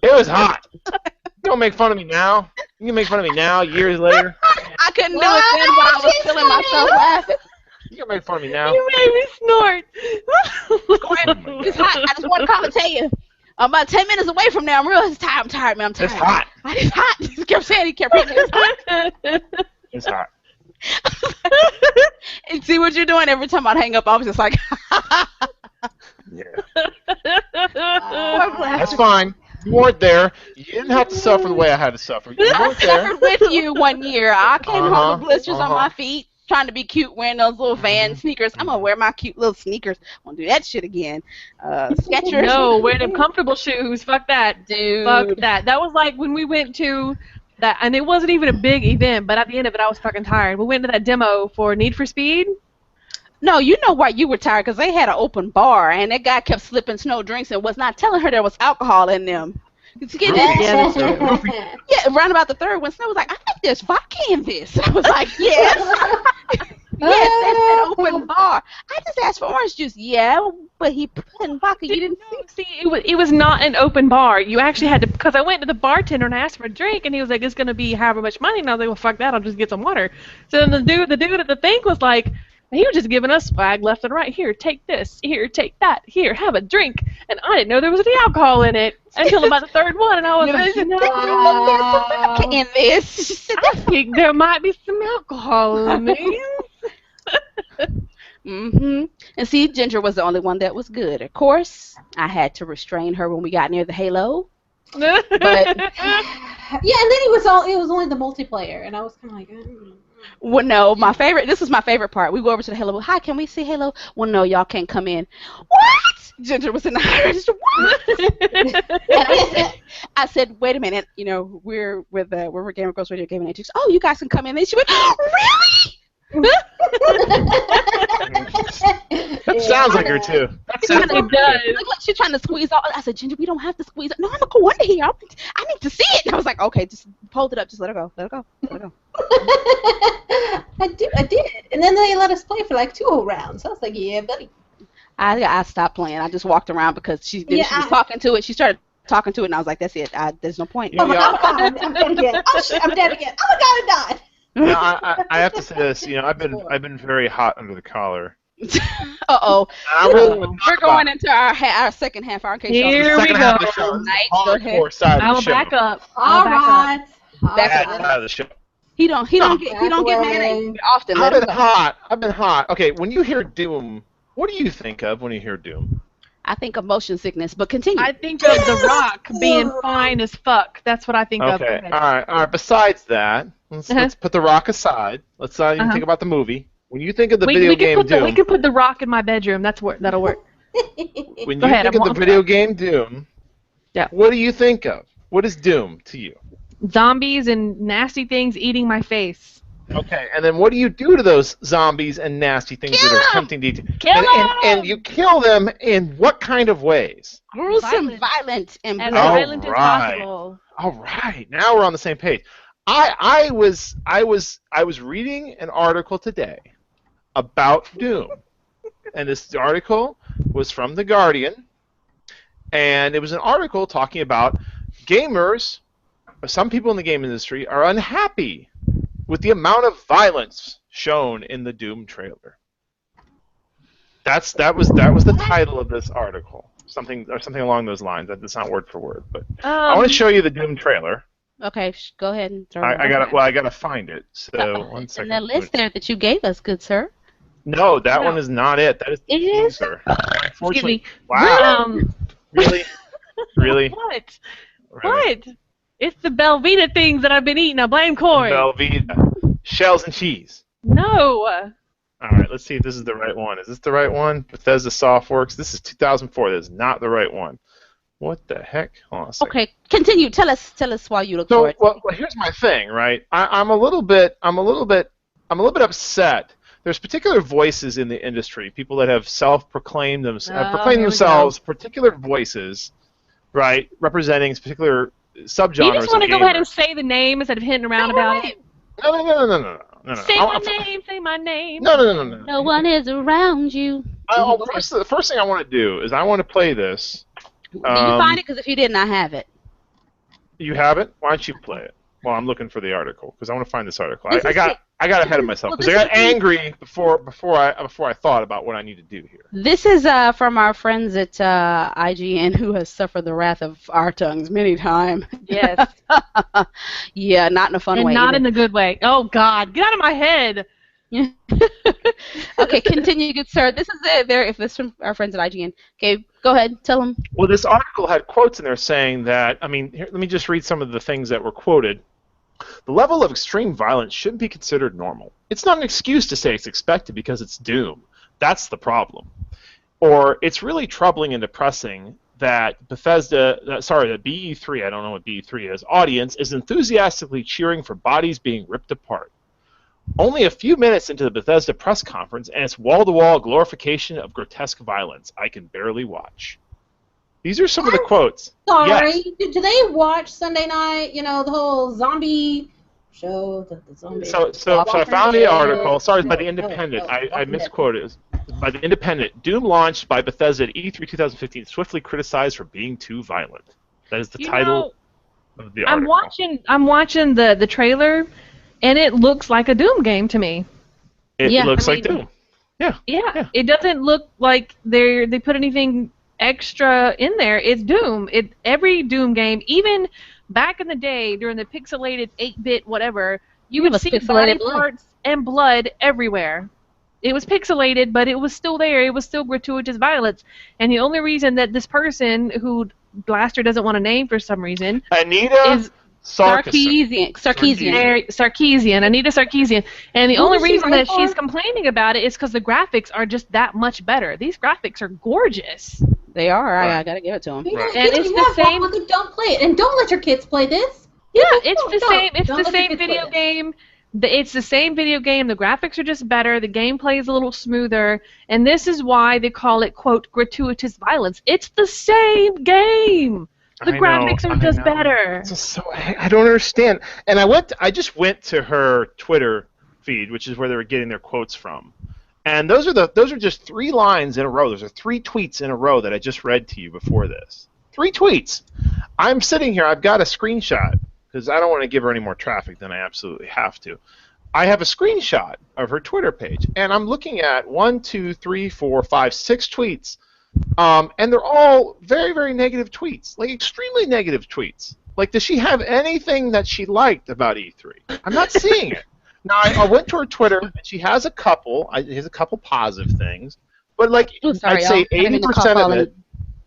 It was hot. Don't make fun of me now. You can make fun of me now, years later. I couldn't do it then, but I was feeling myself laughing. You can make fun of me now. You made me snort. Corey, it's hot. I just want to call and tell you. I'm about 10 minutes away from now. I'm real tired. I'm tired, man. I'm tired. It's hot. It's hot. He kept saying. He kept repeating. It's hot. It's hot. And see what you're doing every time I'd hang up. I was just like, Yeah. Poor Blaster. That's fine. You weren't there. You didn't have to suffer the way I had to suffer. You I weren't there. suffered with you one year. I came home Uh-huh, with blisters on uh-huh. my feet, trying to be cute, wearing those little Van sneakers. I'm gonna wear my cute little sneakers. Won't do that shit again. Skechers. No, wear them comfortable shoes. Fuck that. Dude. Fuck that. That was like when we went to that, and it wasn't even a big event, but at the end of it, I was fucking tired. We went to that demo for Need for Speed. No, you know why you were tired, because they had an open bar, and that guy kept slipping snow drinks and was not telling her there was alcohol in them. Yeah, that's true. Yeah, around about the third one, Snow was like, I think there's vodka in this. I was like, yes. Yes, that's an open bar. I just asked for orange juice. Yeah, but he put in vodka. You didn't see. See, it was not an open bar. You actually had to, because I went to the bartender and asked for a drink, and he was like, it's going to be however much money. And I was like, well, fuck that. I'll just get some water. So then the dude at the thing was like, he was just giving us swag left and right. Here, take this. Here, take that. Here, have a drink. And I didn't know there was any alcohol in it until about the third one, and I was like, no, Vodka in this. She said, I think there might be some alcohol in this. mm-hmm. And see, Ginger was the only one that was good. Of course, I had to restrain her when we got near the Halo. But Yeah, and then it was only the multiplayer, and I was kind of like, well, no, this was my favorite part. We go over to the Halo. Hi, can we see Halo? Well, no, y'all can't come in. What? Ginger was in the register. What? And I said, wait a minute. You know, we're Gamer Girls Radio Gaming Antics. Oh, you guys can come in. And she went, really? That sounds like her too. That sounds like It her does. too. Like she's trying to squeeze out. I said, Ginger, we don't have to squeeze it. No, I'm gonna go under here. I need to see it. And I was like, okay, just hold it up. Just let her go. Let her go. Let her go. I did. And then they let us play for like 2 whole rounds. I was like, yeah, buddy. I stopped playing. I just walked around because she was Yeah, talking to it. She started talking to it, and I was like, "That's it. There's no point." Oh my God, I'm dead again. Oh shit, I'm dead again. Oh my God, I died. I have to say this. I've been very hot under the collar. Uh-oh. I really want to We're talk going about into our second half hour. In case Here y'all we second go. half of the show. This is Nice. the Go ahead. hardcore side I of will the show. back up. All right. Back That up. side of the show. He don't get mad at you often. I've Let him been go. hot. I've been hot. Okay, when you hear Doom, what do you think of when you hear Doom? I think of motion sickness, but continue. I think of The Rock being fine as fuck. That's what I think of. Okay, all right. Besides that, let's put The Rock aside. Let's not even Uh-huh. think about the movie. When you think of the We video can game put Doom, we can put The Rock in my bedroom. That'll work. when Go you ahead, think I'm of the on video track. game Doom, Yeah. what do you think of? What is Doom to you? Zombies and nasty things eating my face. Okay, and then what do you do to those zombies and nasty things that are tempting to eat? Kill 'em! And you kill them in what kind of ways? Gruesome, violent, and As bloody. violent as Alright. possible. All right, now we're on the same page. I was reading an article today about Doom, and this article was from The Guardian, and it was an article talking about gamers. Some people in the game industry are unhappy with the amount of violence shown in the Doom trailer. That was the title of this article. Something along those lines. That's not word for word, but I want to show you the Doom trailer. Okay, go ahead and throw it. I gotta find it. So 1 second. And that list there that you gave us, good sir. No, that one is not it. That is the It is? teaser. Excuse me. Wow. Really? Really? What? Really? What? It's the Belvita things that I've been eating. I blame Corey. Velveeta. Shells and cheese. No. All right, let's see if this is the right one. Is this the right one? Bethesda Softworks. This is 2004. That is not the right one. What the heck? Hold on a second. Okay, continue. Tell us why you look for So, it. well, here's my thing, right? I'm a little bit upset. There's particular voices in the industry, people that have proclaimed themselves particular voices, right, representing particular subgenres. You just want to of go ahead gamers. and say the name instead of hitting around about it. No. Say my name. Say my name. No. No one is around you. The first thing I want to do is I want to play this. Did you find it? Because if you didn't, I have it. You have it? Why don't you play it? Well, I'm looking for the article because I want to find this article. This I is got ahead of myself well, because I got angry before I thought about what I need to do here. This is from our friends at IGN who has suffered the wrath of our tongues many times. Yes. Yeah, not in a fun And way. not either. in the good way. Oh, God. Get out of my head. Okay, continue, good sir. This is it. If it's from our friends at IGN. Okay, go ahead. Tell them. Well, this article had quotes in there saying that, here, let me just read some of the things that were quoted. The level of extreme violence shouldn't be considered normal. It's not an excuse to say it's expected because it's Doom. That's the problem. Or it's really troubling and depressing that that BE3, I don't know what BE3 is, audience is enthusiastically cheering for bodies being ripped apart. Only a few minutes into the Bethesda press conference, and it's wall-to-wall glorification of grotesque violence. I can barely watch. These are some of the quotes. Sorry. Yes. Do they watch Sunday night? You know, the whole zombie show. The zombie. So I found the article. Sorry, it's by The Independent. I misquoted it. By The Independent. Doom launched by Bethesda at E3 2015, swiftly criticized for being too violent. That is the title of the article. I'm watching the trailer, and it looks like a Doom game to me. It looks like Doom. Yeah. It doesn't look like they put anything extra in there. It's Doom. Every Doom game, even back in the day during the pixelated 8-bit whatever, you would see body parts and blood everywhere. It was pixelated, but it was still there. It was still gratuitous violence. And the only reason that this person, who Blaster doesn't want to name for some reason, Anita Sarkeesian. Anita Sarkeesian. And the only reason that she's complaining about it is because the graphics are just that much better. These graphics are gorgeous. They are. I gotta give it to them. Right. And it's the same. Don't play it, and don't let your kids play this. Yeah, it's the same. It's Don't the let same your kids video play this. game. It's the same video game. The graphics are just better. The gameplay is a little smoother, and this is why they call it "quote gratuitous violence." It's the same game. The graphics are just better. I don't understand. And I just went to her Twitter feed, which is where they were getting their quotes from. And those are just 3 lines in a row. Those are 3 tweets in a row that I just read to you before this. 3 tweets. I'm sitting here. I've got a screenshot because I don't want to give her any more traffic than I absolutely have to. I have a screenshot of her Twitter page, and I'm looking at 1, 2, 3, 4, 5, 6 tweets, and they're all very, very negative tweets, like extremely negative tweets. Like, does she have anything that she liked about E3? I'm not seeing it. Now, I went to her Twitter, and she has a couple. She has a couple positive things, but like I'd say 80% of it.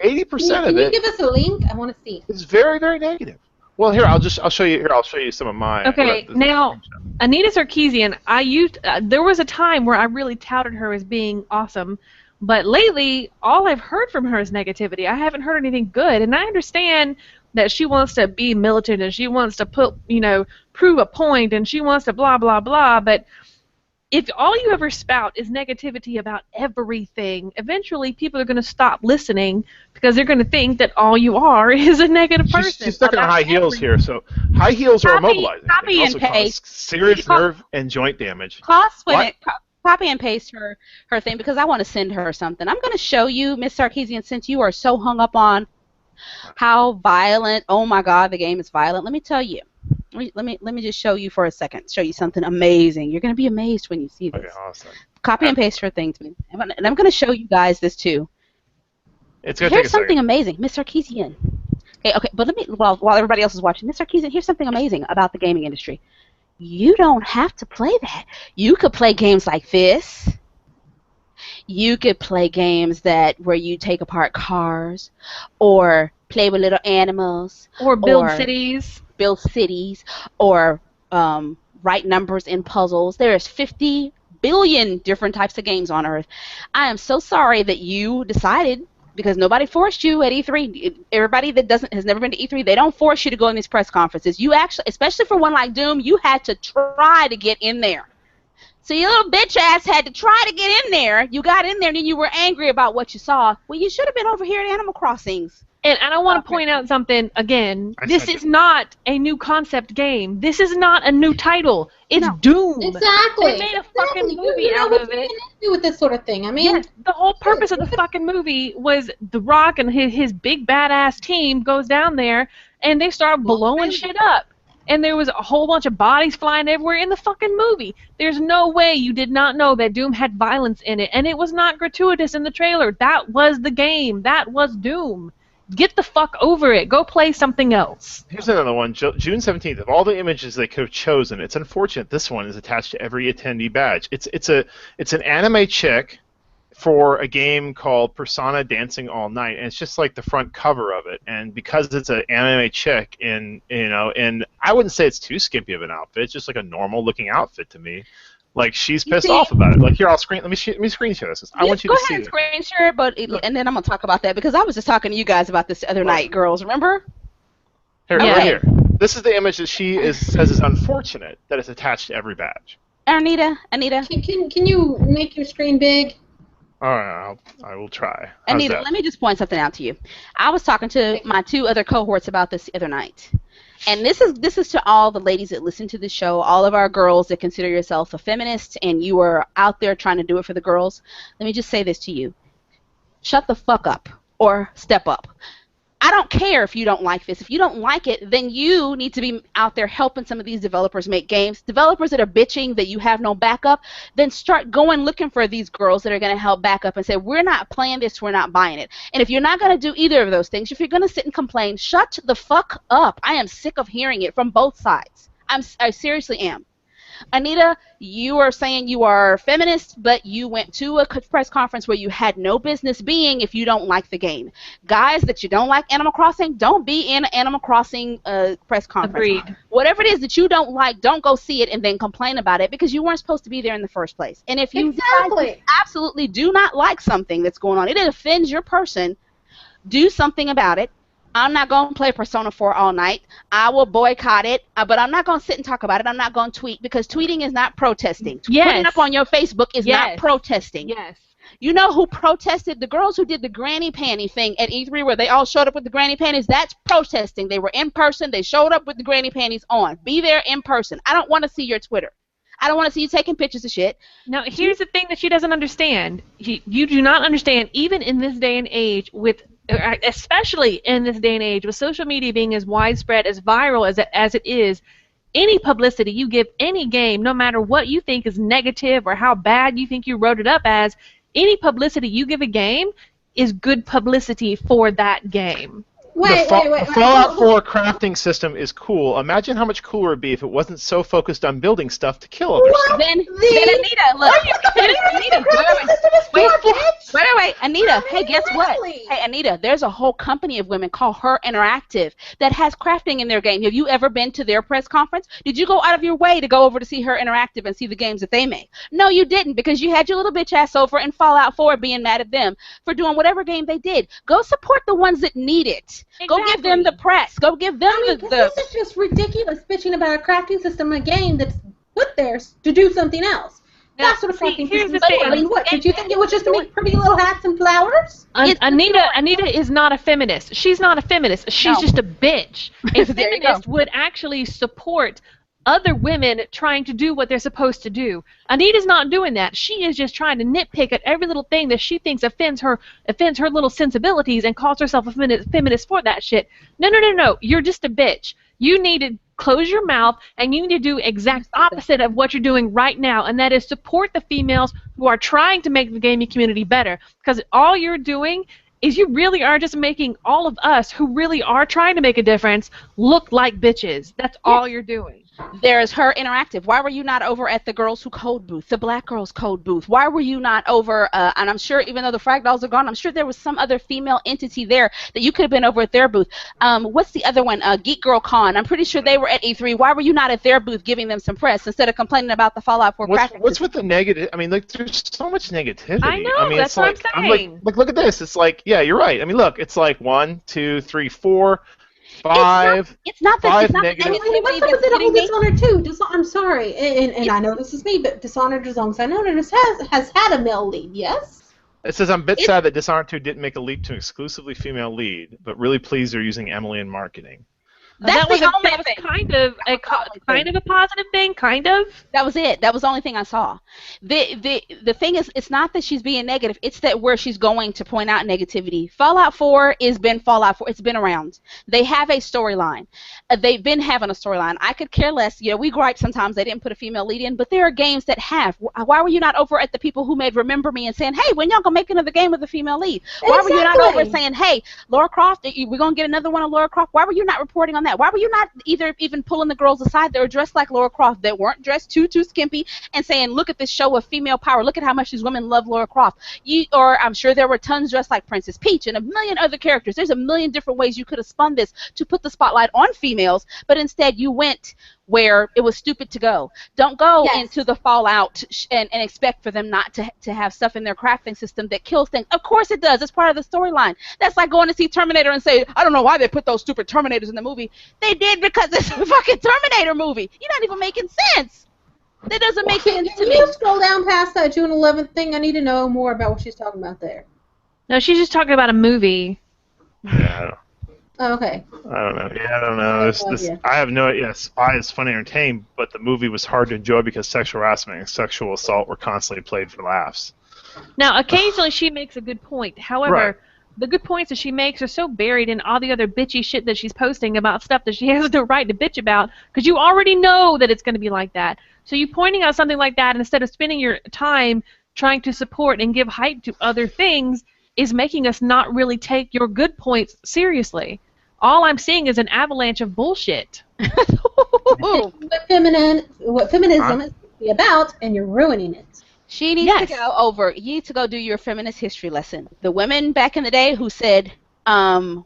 80% Can of you it give us a link? I want to see. is very, very negative. Well, here I'll show you. Here I'll show you some of mine. Okay, now Anita Sarkeesian, I used. There was a time where I really touted her as being awesome, but lately all I've heard from her is negativity. I haven't heard anything good, and I understand that she wants to be militant and she wants to prove a point and she wants to blah blah blah. But if all you ever spout is negativity about everything, eventually people are going to stop listening because they're going to think that all you are is a negative person. She's stuck in high heels here, so high heels are immobilizing. Copy and paste. Serious nerve and joint damage. Copy and paste her thing because I want to send her something. I'm going to show you, Miss Sarkeesian, since you are so hung up on how violent. Oh my God, the game is violent. Let me tell you. Let me just show you for a second. Show you something amazing. You're going to be amazed when you see this. Okay, awesome. Copy and paste her thing to me. And I'm going to show you guys this too. It's going to take a second. Here's something amazing, Miss Sarkeesian. Okay, but let me, while everybody else is watching, Miss Sarkeesian, here's something amazing about the gaming industry. You don't have to play that. You could play games like this. You could play games where you take apart cars, or play with little animals, or build cities. Build cities, or write numbers in puzzles. There's 50 billion different types of games on Earth. I am so sorry that you decided, because nobody forced you at E3. Everybody that has never been to E3, they don't force you to go in these press conferences. You actually, especially for one like Doom, you had to try to get in there. So your little bitch ass had to try to get in there. You got in there and then you were angry about what you saw. Well, you should have been over here at Animal Crossings. And I want to point out something again. This is not a new concept game. This is not a new title. It's Doom. Exactly. They made a fucking movie out of it. Do with this sort of thing. I mean, the whole purpose of the fucking movie was The Rock and his big badass team goes down there and they start blowing shit up. And there was a whole bunch of bodies flying everywhere in the fucking movie. There's no way you did not know that Doom had violence in it, and it was not gratuitous in the trailer. That was the game. That was Doom. Get the fuck over it. Go play something else. Here's another one. June 17th. Of all the images they could have chosen, it's unfortunate this one is attached to every attendee badge. It's an anime chick for a game called Persona Dancing All Night, and it's just like the front cover of it. And because it's an anime chick, and I wouldn't say it's too skimpy of an outfit. It's just like a normal looking outfit to me. Like, she's pissed off about it. Like, here, let me screen share this. I want you to see it. Go ahead and screen share, and then I'm going to talk about that, because I was just talking to you guys about this the other night, girls. Remember? Here, right here. This is the image that she says is unfortunate that it's attached to every badge. Anita. Can you make your screen big? All right, I will try. Anita, let me just point something out to you. I was talking to my 2 other cohorts about this the other night. And this is to all the ladies that listen to the show, all of our girls that consider yourself a feminist and you are out there trying to do it for the girls. Let me just say this to you. Shut the fuck up or step up. I don't care if you don't like this. If you don't like it, then you need to be out there helping some of these developers make games. Developers that are bitching that you have no backup, then start going looking for these girls that are going to help back up and say, we're not playing this, we're not buying it. And if you're not going to do either of those things, if you're going to sit and complain, shut the fuck up. I am sick of hearing it from both sides. I seriously am. Anita, you are saying you are feminist, but you went to a press conference where you had no business being if you don't like the game. Guys, that you don't like Animal Crossing, don't be in an Animal Crossing press conference. Agreed. Whatever it is that you don't like, don't go see it and then complain about it because you weren't supposed to be there in the first place. And if you absolutely do not like something that's going on, it offends your person, do something about it. I'm not going to play Persona 4 all night. I will boycott it, but I'm not going to sit and talk about it. I'm not going to tweet because tweeting is not protesting. Yes. Putting up on your Facebook is not protesting. Yes. You know who protested? The girls who did the granny panty thing at E3 where they all showed up with the granny panties, that's protesting. They were in person. They showed up with the granny panties on. Be there in person. I don't want to see your Twitter. I don't want to see you taking pictures of shit. Now, here's the thing that she doesn't understand. You do not understand, even in this day and age, with especially in this day and age, with social media being as widespread, as viral as it is, any publicity you give any game, no matter what you think is negative or how bad you think you wrote it up as, any publicity you give a game is good publicity for that game. Wait. The Fallout 4 crafting system is cool. Imagine how much cooler it would be if it wasn't so focused on building stuff to kill other stuff. Then Anita, look. Wait, Anita, hey, guess what? Hey, Anita, there's a whole company of women called Her Interactive that has crafting in their game. Have you ever been to their press conference? Did you go out of your way to go over to see Her Interactive and see the games that they make? No, you didn't, because you had your little bitch ass over in Fallout 4 being mad at them for doing whatever game they did. Go support the ones that need it. Exactly. Go give them the press. Go give them the... This is just ridiculous, bitching about a crafting system in a game that's put there to do something else. Now, That's what a crafting here's system the thing. I mean, what? Did you think it was just to make pretty little hats and flowers? Anita is not a feminist. She's not a feminist. She's just a bitch. A feminist would actually support other women trying to do what they're supposed to do. Anita's not doing that. She is just trying to nitpick at every little thing that she thinks offends her little sensibilities and calls herself a feminist for that shit. No. You're just a bitch. You need to close your mouth, and you need to do exact opposite of what you're doing right now, and that is support the females who are trying to make the gaming community better. Because all you're doing is you really are just making all of us who really are trying to make a difference look like bitches. That's all you're doing. There's Her Interactive. Why were you not over at the Girls Who Code booth, the Black Girls Code booth? Why were you not over, and I'm sure even though the Frag Dolls are gone, I'm sure there was some other female entity there that you could have been over at their booth. What's the other one? Geek Girl Con. I'm pretty sure they were at E3. Why were you not at their booth giving them some press instead of complaining about the Fallout 4 crafting? What's with the negative? I mean, like, there's so much negativity. I know, I mean, that's what I'm saying. Like, look at this. It's like, yeah, you're right. I mean, look, it's like 1, 2, 3, 4, 5. It's not that. Five It's not negative. What's up with the whole Dishonored 2? I'm sorry, and I know this is me, but Dishonored, as long as I know, has had a male lead, yes? It says, I'm a bit sad that Dishonored 2 didn't make a leap to an exclusively female lead, but really pleased they're using Emily in marketing. That was kind of a positive thing, kind of. That was it. That was the only thing I saw. The thing is, it's not that she's being negative. It's that where she's going to point out negativity. Fallout 4 has been Fallout 4. It's been around. They have a storyline. They've been having a storyline. I could care less. You know, we gripe sometimes they didn't put a female lead in, but there are games that have. Why were you not over at the people who made Remember Me and saying, hey, when y'all gonna make another game with a female lead? Why were you not over saying, hey, Lara Croft, we're gonna get another one of Lara Croft? Why were you not reporting on that? Why were you not even pulling the girls aside that were dressed like Lara Croft, that weren't dressed too skimpy, and saying, look at this show of female power, look at how much these women love Lara Croft? Or I'm sure there were tons dressed like Princess Peach and a million other characters. There's a million different ways you could have spun this to put the spotlight on females, but instead you went where it was stupid to go. Don't go into the Fallout and expect for them not to have stuff in their crafting system that kills things. Of course it does. It's part of the storyline. That's like going to see Terminator and say, I don't know why they put those stupid Terminators in the movie. They did because it's a fucking Terminator movie. You're not even making sense. That doesn't make sense to me. Can you scroll down past that June 11th thing? I need to know more about what she's talking about there. No, she's just talking about a movie. Yeah. Oh, okay. I don't know. Yeah, I don't know. I have no idea. Spy is funny and entertaining, but the movie was hard to enjoy because sexual harassment and sexual assault were constantly played for laughs. Now, occasionally she makes a good point. However, the good points that she makes are so buried in all the other bitchy shit that she's posting about stuff that she has no right to bitch about, because you already know that it's going to be like that. So you pointing out something like that instead of spending your time trying to support and give hype to other things is making us not really take your good points seriously. All I'm seeing is an avalanche of bullshit. what feminism is about, and you're ruining it. She needs to go over. You need to go do your feminist history lesson. The women back in the day who said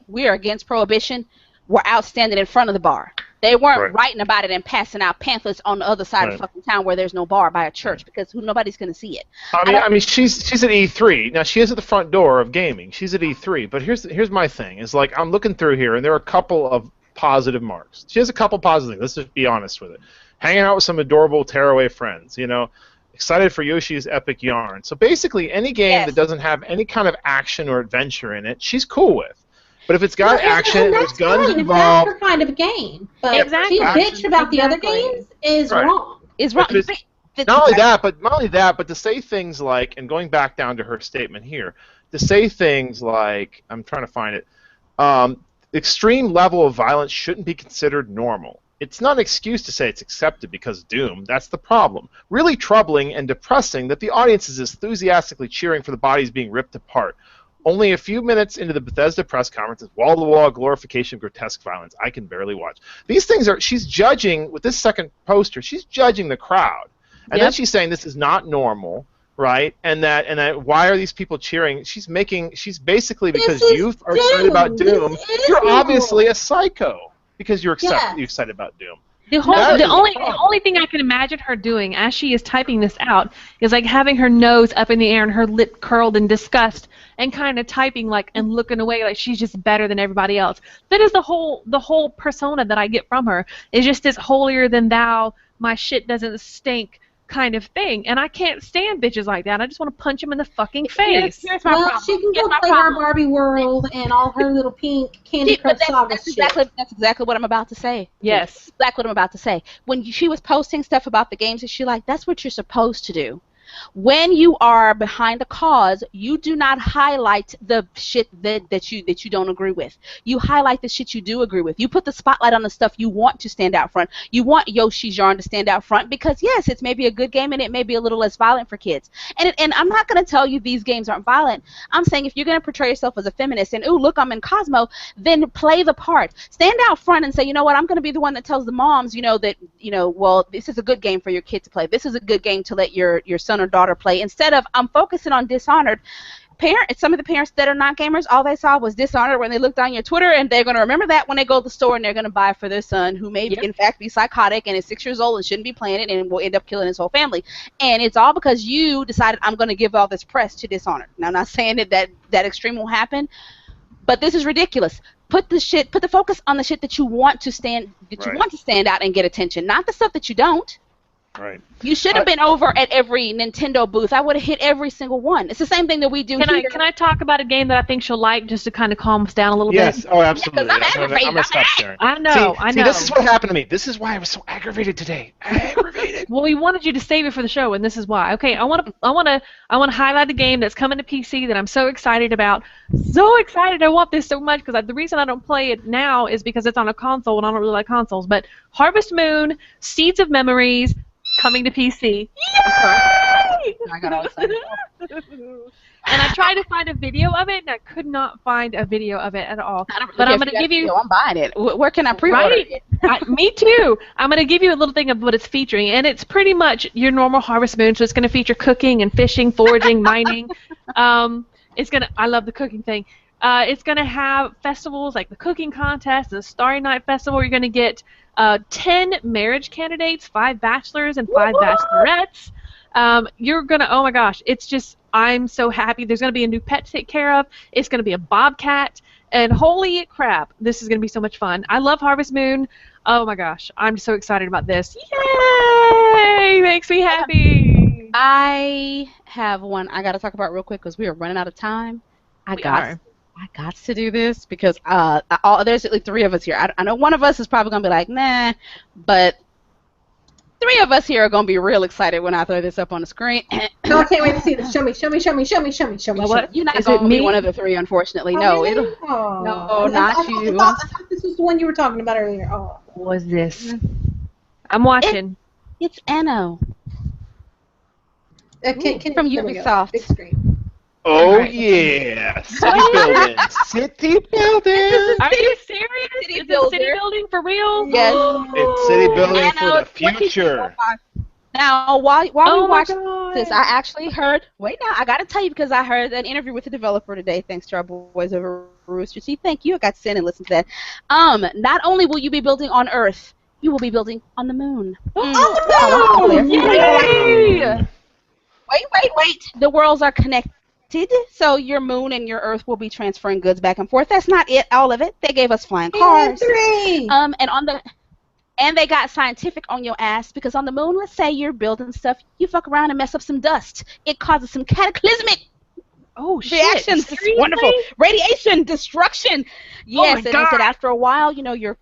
we are against prohibition were out standing in front of the bar. They weren't writing about it and passing out pamphlets on the other side of fucking town where there's no bar by a church because nobody's going to see it. I mean, she's at E3 now. She is at the front door of gaming. She's at E3, but here's my thing. Is like I'm looking through here, and there are a couple of positive marks. She has a couple positive things. Let's just be honest with it. Hanging out with some adorable tearaway friends, you know. Excited for Yoshi's epic yarn. So basically, any game that doesn't have any kind of action or adventure in it, she's cool with. But if it's got action, there's guns involved. That's her kind of game. But she bitched about the other games is wrong. Is wrong. Not only that, but to say things like, and going back down to her statement here, to say things like, I'm trying to find it, extreme level of violence shouldn't be considered normal. It's not an excuse to say it's accepted because Doom. That's the problem. Really troubling and depressing that the audience is enthusiastically cheering for the bodies being ripped apart. Only a few minutes into the Bethesda press conference is wall-to-wall glorification of grotesque violence. I can barely watch. These things are, she's judging, with this second poster, she's judging the crowd. And then she's saying this is not normal, right? And that why are these people cheering? She's basically, because you are excited about Doom, you're obviously a psycho because you're excited about Doom. The only thing I can imagine her doing as she is typing this out is like having her nose up in the air and her lip curled in disgust and kind of typing like and looking away like she's just better than everybody else. That is the whole persona that I get from her, is just this holier than thou, my shit doesn't stink kind of thing, and I can't stand bitches like that. I just want to punch them in the fucking face. Here's my problem. She can go play her Barbie world and all her little pink Candy Crush Saga shit. That's exactly what I'm about to say. Yes. That's exactly what I'm about to say. When she was posting stuff about the games, and she like, that's what you're supposed to do. When you are behind a cause, you do not highlight the shit that you don't agree with. You highlight the shit you do agree with. You put the spotlight on the stuff you want to stand out front. You want Yoshi's Yarn to stand out front because, yes, it's maybe a good game and it may be a little less violent for kids. And I'm not going to tell you these games aren't violent. I'm saying if you're going to portray yourself as a feminist and, ooh, look, I'm in Cosmo, then play the part. Stand out front and say, you know what, I'm going to be the one that tells the moms, well, this is a good game for your kid to play. This is a good game to let your son or daughter play, instead of I'm focusing on Dishonored. Some of the parents that are not gamers, all they saw was Dishonored when they looked on your Twitter, and they're going to remember that when they go to the store and they're going to buy for their son, who may in fact be psychotic and is 6 years old and shouldn't be playing it and will end up killing his whole family. And it's all because you decided I'm going to give all this press to Dishonored. Now, I'm not saying that extreme will happen, but this is ridiculous. Put the focus on the shit that you want to stand out and get attention, not the stuff that you don't. Right. You should have been over at every Nintendo booth. I would have hit every single one. It's the same thing that we do here. Can I talk about a game that I think she'll like, just to kind of calm us down a little bit? Yes. Oh, absolutely. Yeah, I'm going to stop sharing. I know. See, this is what happened to me. This is why I was so aggravated today. Well, we wanted you to save it for the show, and this is why. Okay, I want to highlight a game that's coming to PC that I'm so excited about. So excited! I want this so much because the reason I don't play it now is because it's on a console, and I don't really like consoles. But Harvest Moon, Seeds of Memories, coming to PC. Yay! I got all excited. And I tried to find a video of it, and I could not find a video of it at all. But I'm going to give you. I'm buying it. Where can I pre-order it? Me too. I'm going to give you a little thing of what it's featuring, and it's pretty much your normal Harvest Moon. So it's going to feature cooking and fishing, foraging, mining. I love the cooking thing. It's going to have festivals like the cooking contest, the Starry Night Festival. You're going to get 10 marriage candidates, 5 bachelors, and 5 bachelorettes. You're going to, oh my gosh, it's just, I'm so happy. There's going to be a new pet to take care of. It's going to be a bobcat. And holy crap, this is going to be so much fun. I love Harvest Moon. Oh my gosh, I'm so excited about this. Yay! Makes me happy. I have one I got to talk about real quick because we are running out of time. I got to do this because there's at least 3 of us here. I know one of us is probably going to be like, nah, but 3 of us here are going to be real excited when I throw this up on the screen. No, I can't wait to see this. Show me. What? You're not going to be one of the 3, unfortunately. No, really? No, not you. I thought this was the one you were talking about earlier. Oh. What was this? I'm watching. It's Anno. From Ubisoft. Big screen. Oh, yeah. City building. City building. Are you serious? City building for real? Yes. It's city building for the future. Now, while we watch this, I actually heard. Wait, now I got to tell you because I heard an interview with the developer today. Thanks to our boys over Rooster Teeth. Thank you. I got to sit and listen to that. Not only will you be building on Earth, you will be building on the moon. On the moon! Yay! Wait. The worlds are connected. So your moon and your Earth will be transferring goods back and forth. That's not all of it. They gave us flying cars. And they got scientific on your ass because on the moon, let's say you're building stuff, you fuck around and mess up some dust. It causes some cataclysmic reactions. It's wonderful. Radiation, destruction. Yes, and they said after a while, your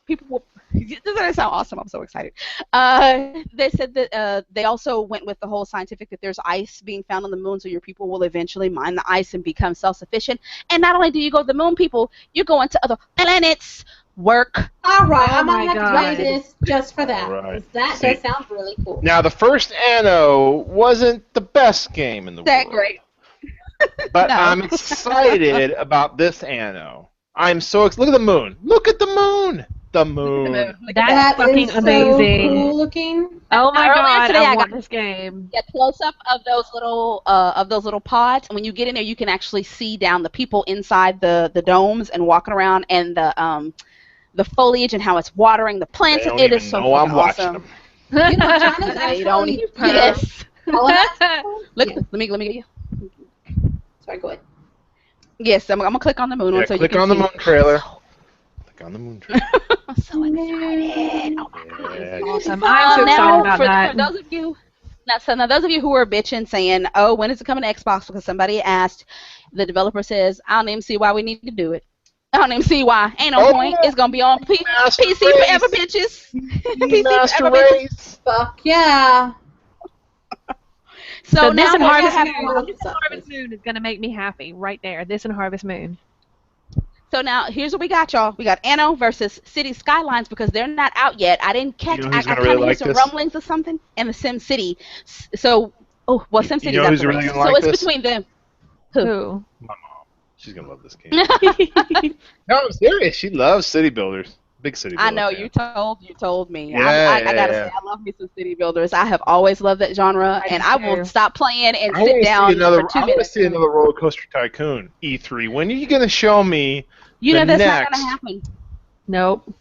people will Doesn't that sound awesome? I'm so excited. They said that they also went with the whole scientific that there's ice being found on the moon, so your people will eventually mine the ice and become self-sufficient. And not only do you go to the moon, people, you're going to other planets. Work. All right, Oh I might my have to God. do this just for that. All right. 'Cause that See. does sound really cool. Now, the first Anno wasn't the best game in the That world. great. But No. I'm excited about this Anno. I'm so excited. Look at the moon. Look at the moon. The moon. Look at That's That fucking is amazing. so cool looking. Oh my Earlier God, today, I I want got this game. a close up of those little pods. And when you get in there, you can actually see down the people inside the domes and walking around, and the foliage and how it's watering the plants. They don't it even is so know fucking I'm watching awesome. them. You know, China's They don't actually yes. colonized. Look, Yeah. let me get you. Sorry, go ahead. Yes, I'm gonna click on the moon Yeah, one so you click can on the see. moon trailer. Click on the moon trailer. I'm so excited. Oh my God. Yeah. Awesome. I'm so excited about that. For those of you, now those of you who are bitching saying, "Oh, when is it coming to Xbox?" Because somebody asked, the developer says, "I don't even see why we need to do it. I don't even see why. Ain't no point. It's gonna be on Master PC Race. forever, bitches. PC Master forever, bitches." Race. Fuck yeah. So This now and what I Harvest have. Moon. This and Harvest Moon is gonna make me happy right there. This and Harvest Moon. So now here's what we got, y'all. We got Anno versus City Skylines because they're not out yet. I didn't catch. You know I who's gonna kind of really hear like some this? rumblings or something. And the Sim City. So, oh well, Sim You City's know out who's the really race. gonna So like it's this? between them. Who? My mom. She's gonna love this game. No, I'm serious. She loves city builders. Big city builder. I know fan. you told me. Yeah, I yeah, gotta yeah. say, I love me some city builders. I have always loved that genre, I and do I will too. stop playing and I sit want to down see another. for 2 I want to minutes. see another roller coaster tycoon E3. When are you gonna show me? You know the that's next? not gonna happen. Nope.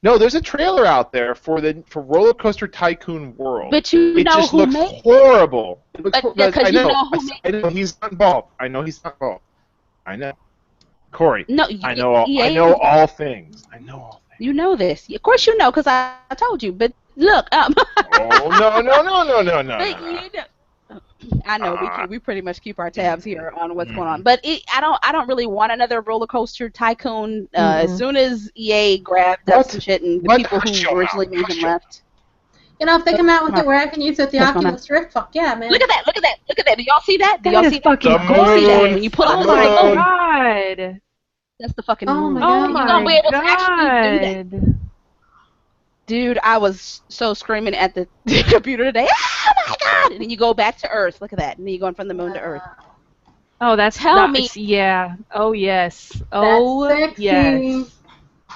No. There's a trailer out there for Roller Coaster Tycoon World. But you It know just who looks made. horrible. It looks But because I you know who made. I know he's not involved. I know he's not involved. I know. Corey. No, I know all. EA I know all things. I know all things. You know this. Of course you know, because I told you. But look, Oh no. but you know. I know we pretty much keep our tabs here on what's going on, Mhm. but I don't really want another roller coaster tycoon. As soon as EA grabbed up What? some shit and the What? people Hush who your originally mouth. made Hush them your left. You know, if they come out with it where I can use it at the What's going on? Oculus Rift, fuck yeah, man. Look at that! Look at that! Look at that! Do y'all see that? Do That y'all is see that? fucking The Do y'all see that? moon. When you pull Oh up, my the moon, God. that's the fucking Oh moon. my Oh God. And you're my gonna be able to actually do that. God. Dude, I was so screaming at the computer today. Oh my God! And then you go back to Earth. Look at that. And then you're going from the moon to Earth. Oh, that's Tell me. Yeah. Oh yes. Oh sexy. yes.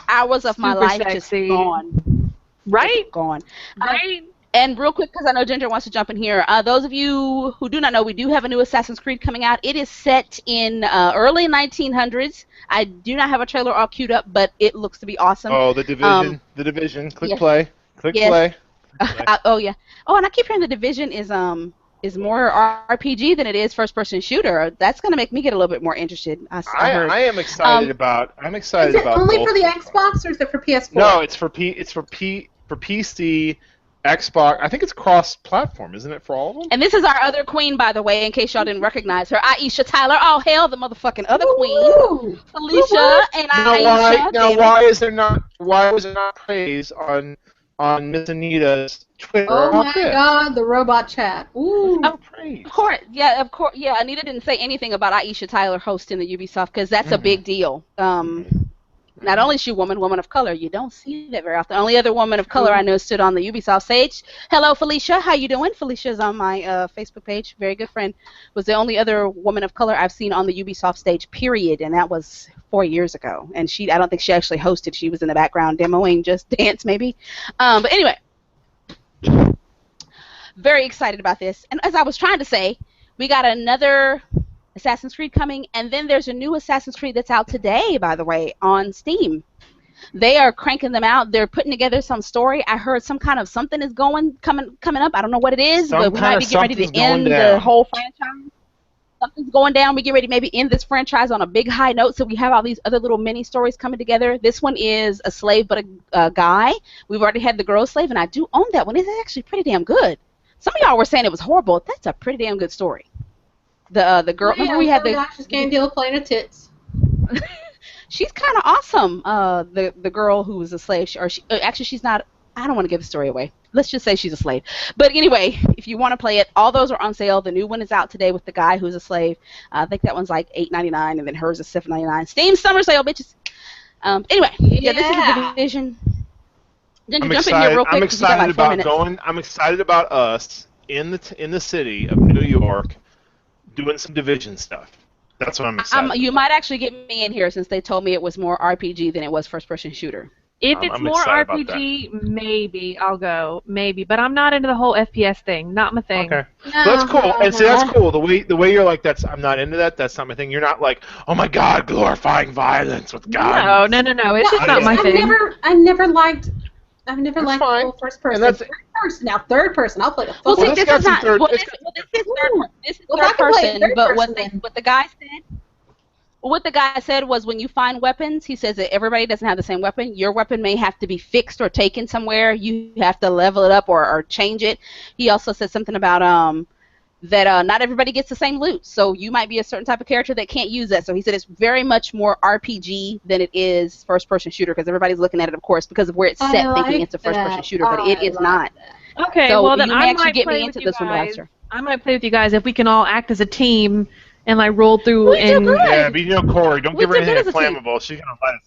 Hours of my Super life sexy. just gone. Right? Just gone. Right? And real quick, because I know Ginger wants to jump in here. Those of you who do not know, we do have a new Assassin's Creed coming out. It is set in early 1900s. I do not have a trailer all queued up, but it looks to be awesome. Oh, the Division. The Division. Click yes. play. Click Yes. play. Oh yeah. Oh, and I keep hearing the Division is more RPG than it is first-person shooter. That's gonna make me get a little bit more interested. I heard. I am excited about. I'm excited Is it about. only both for the of them. Xbox or is it for PS4? No, it's for PC, Xbox. I think it's cross-platform, isn't it, for all of them? And this is our other queen, by the way, in case y'all didn't recognize her, Aisha Tyler. Oh hell, the motherfucking other queen, Woo! Felicia and Aisha. Why was there not praise on Miss Anita's Twitter? Oh about my this? God, the robot chat. Ooh. No praise. Of course. Yeah. Anita didn't say anything about Aisha Tyler hosting the Ubisoft because that's a big deal. Not only is she a woman of color, you don't see that very often. The only other woman of color I know stood on the Ubisoft stage. Hello, Felicia. How you doing? Felicia's on my Facebook page. Very good friend. Was the only other woman of color I've seen on the Ubisoft stage, period. And that was 4 years ago. And I don't think she actually hosted. She was in the background demoing Just Dance, maybe. But anyway, very excited about this. And as I was trying to say, we got another Assassin's Creed coming, and then there's a new Assassin's Creed that's out today, by the way, on Steam. They are cranking them out. They're putting together some story. I heard some kind of something is coming up. I don't know what it is, but we might be getting ready to end the whole franchise. Something's going down. We get ready to maybe end this franchise on a big high note, so we have all these other little mini stories coming together. This one is a slave but a guy. We've already had the girl slave, and I do own that one. It's actually pretty damn good. Some of y'all were saying it was horrible. That's a pretty damn good story. The girl. Yeah, remember we had the. She's can't deal with playing her tits. she's kind of awesome. The girl who was a slave, actually she's not. I don't want to give the story away. Let's just say she's a slave. But anyway, if you want to play it, all those are on sale. The new one is out today with the guy who's a slave. I think that one's like $8.99, and then hers is $7.99. Steam summer sale, bitches. Anyway, yeah, this is the division. Then I'm jump excited. in here real quick. I'm excited about going. I'm excited about us in the city of New York doing some division stuff. That's what I'm excited. You might actually get me in here since they told me it was more RPG than it was first-person shooter. If it's more RPG, maybe I'll go, maybe. But I'm not into the whole FPS thing. Not my thing. Okay, that's cool. And see, that's cool. The way you're like, I'm not into that. That's not my thing. You're not like, oh my God, glorifying violence with guns. No. It's just not my thing. I've never liked full first person. Third person. Now third person, I'll play the full. Well, see, this is not. This is third person. But what the guy said. What the guy said was when you find weapons, he says that everybody doesn't have the same weapon. Your weapon may have to be fixed or taken somewhere. You have to level it up or change it. He also said something about that not everybody gets the same loot. So you might be a certain type of character that can't use that. So he said it's very much more RPG than it is first-person shooter because everybody's looking at it, of course, because of where it's set, thinking it's a first-person shooter, but it is not. Okay, so well then you I may actually might get play me with into you this one guys. faster. I might play with you guys if we can all act as a team and like roll through and. Yeah, but you know Corey, don't give her anything flammable. She's gonna light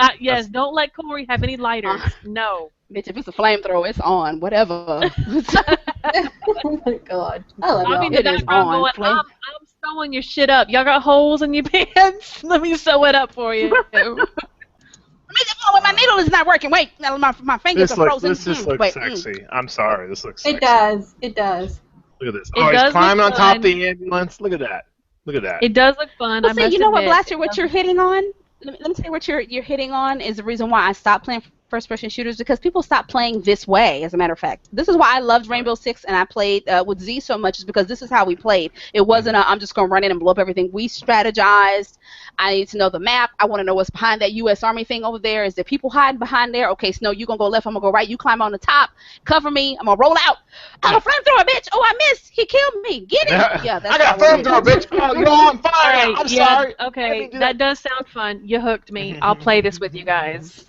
us. Yes, don't let Corey have any lighters. No. Bitch, if it's a flamethrower, it's on. Whatever. Oh my God. I'll be in the background going, I'm sewing your shit up. Y'all got holes in your pants? Let me sew it up for you. My needle is not working. Wait, my fingers are frozen. This just looks sexy. I'm sorry, this looks sexy. It does. Look at this. He's climbing on top of the ambulance. Look at that. It does look fun. Well, see, you know what, Blaster? What you're hitting on? Let me tell you what you're hitting on is the reason why I stopped playing first-person shooters because people stopped playing this way. As a matter of fact, this is why I loved Rainbow Six and I played with Z so much is because this is how we played. It wasn't I'm just gonna run in and blow up everything. We strategized. I need to know the map. I want to know what's behind that U.S. Army thing over there. Is there people hiding behind there? Okay, Snow, you gonna go left. I'm gonna go right. You climb on the top. Cover me. I'm gonna roll out. I'm a flamethrower, bitch. Oh, I missed. He killed me. Get it? Yeah, that's I got flamethrower, bitch. Oh, you're on fire. Right, I'm sorry. Okay, that does sound fun. You hooked me. I'll play this with you guys.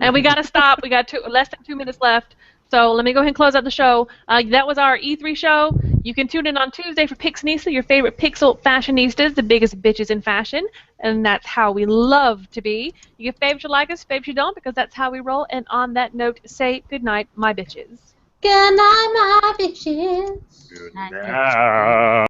And we gotta stop. We got less than 2 minutes left. So let me go ahead and close out the show. That was our E3 show. You can tune in on Tuesday for Pixnista, your favorite pixel fashionistas, the biggest bitches in fashion. And that's how we love to be. You can favorite you like us, favorite you don't, because that's how we roll. And on that note, say goodnight, my bitches. Good night, my bitches. Good night.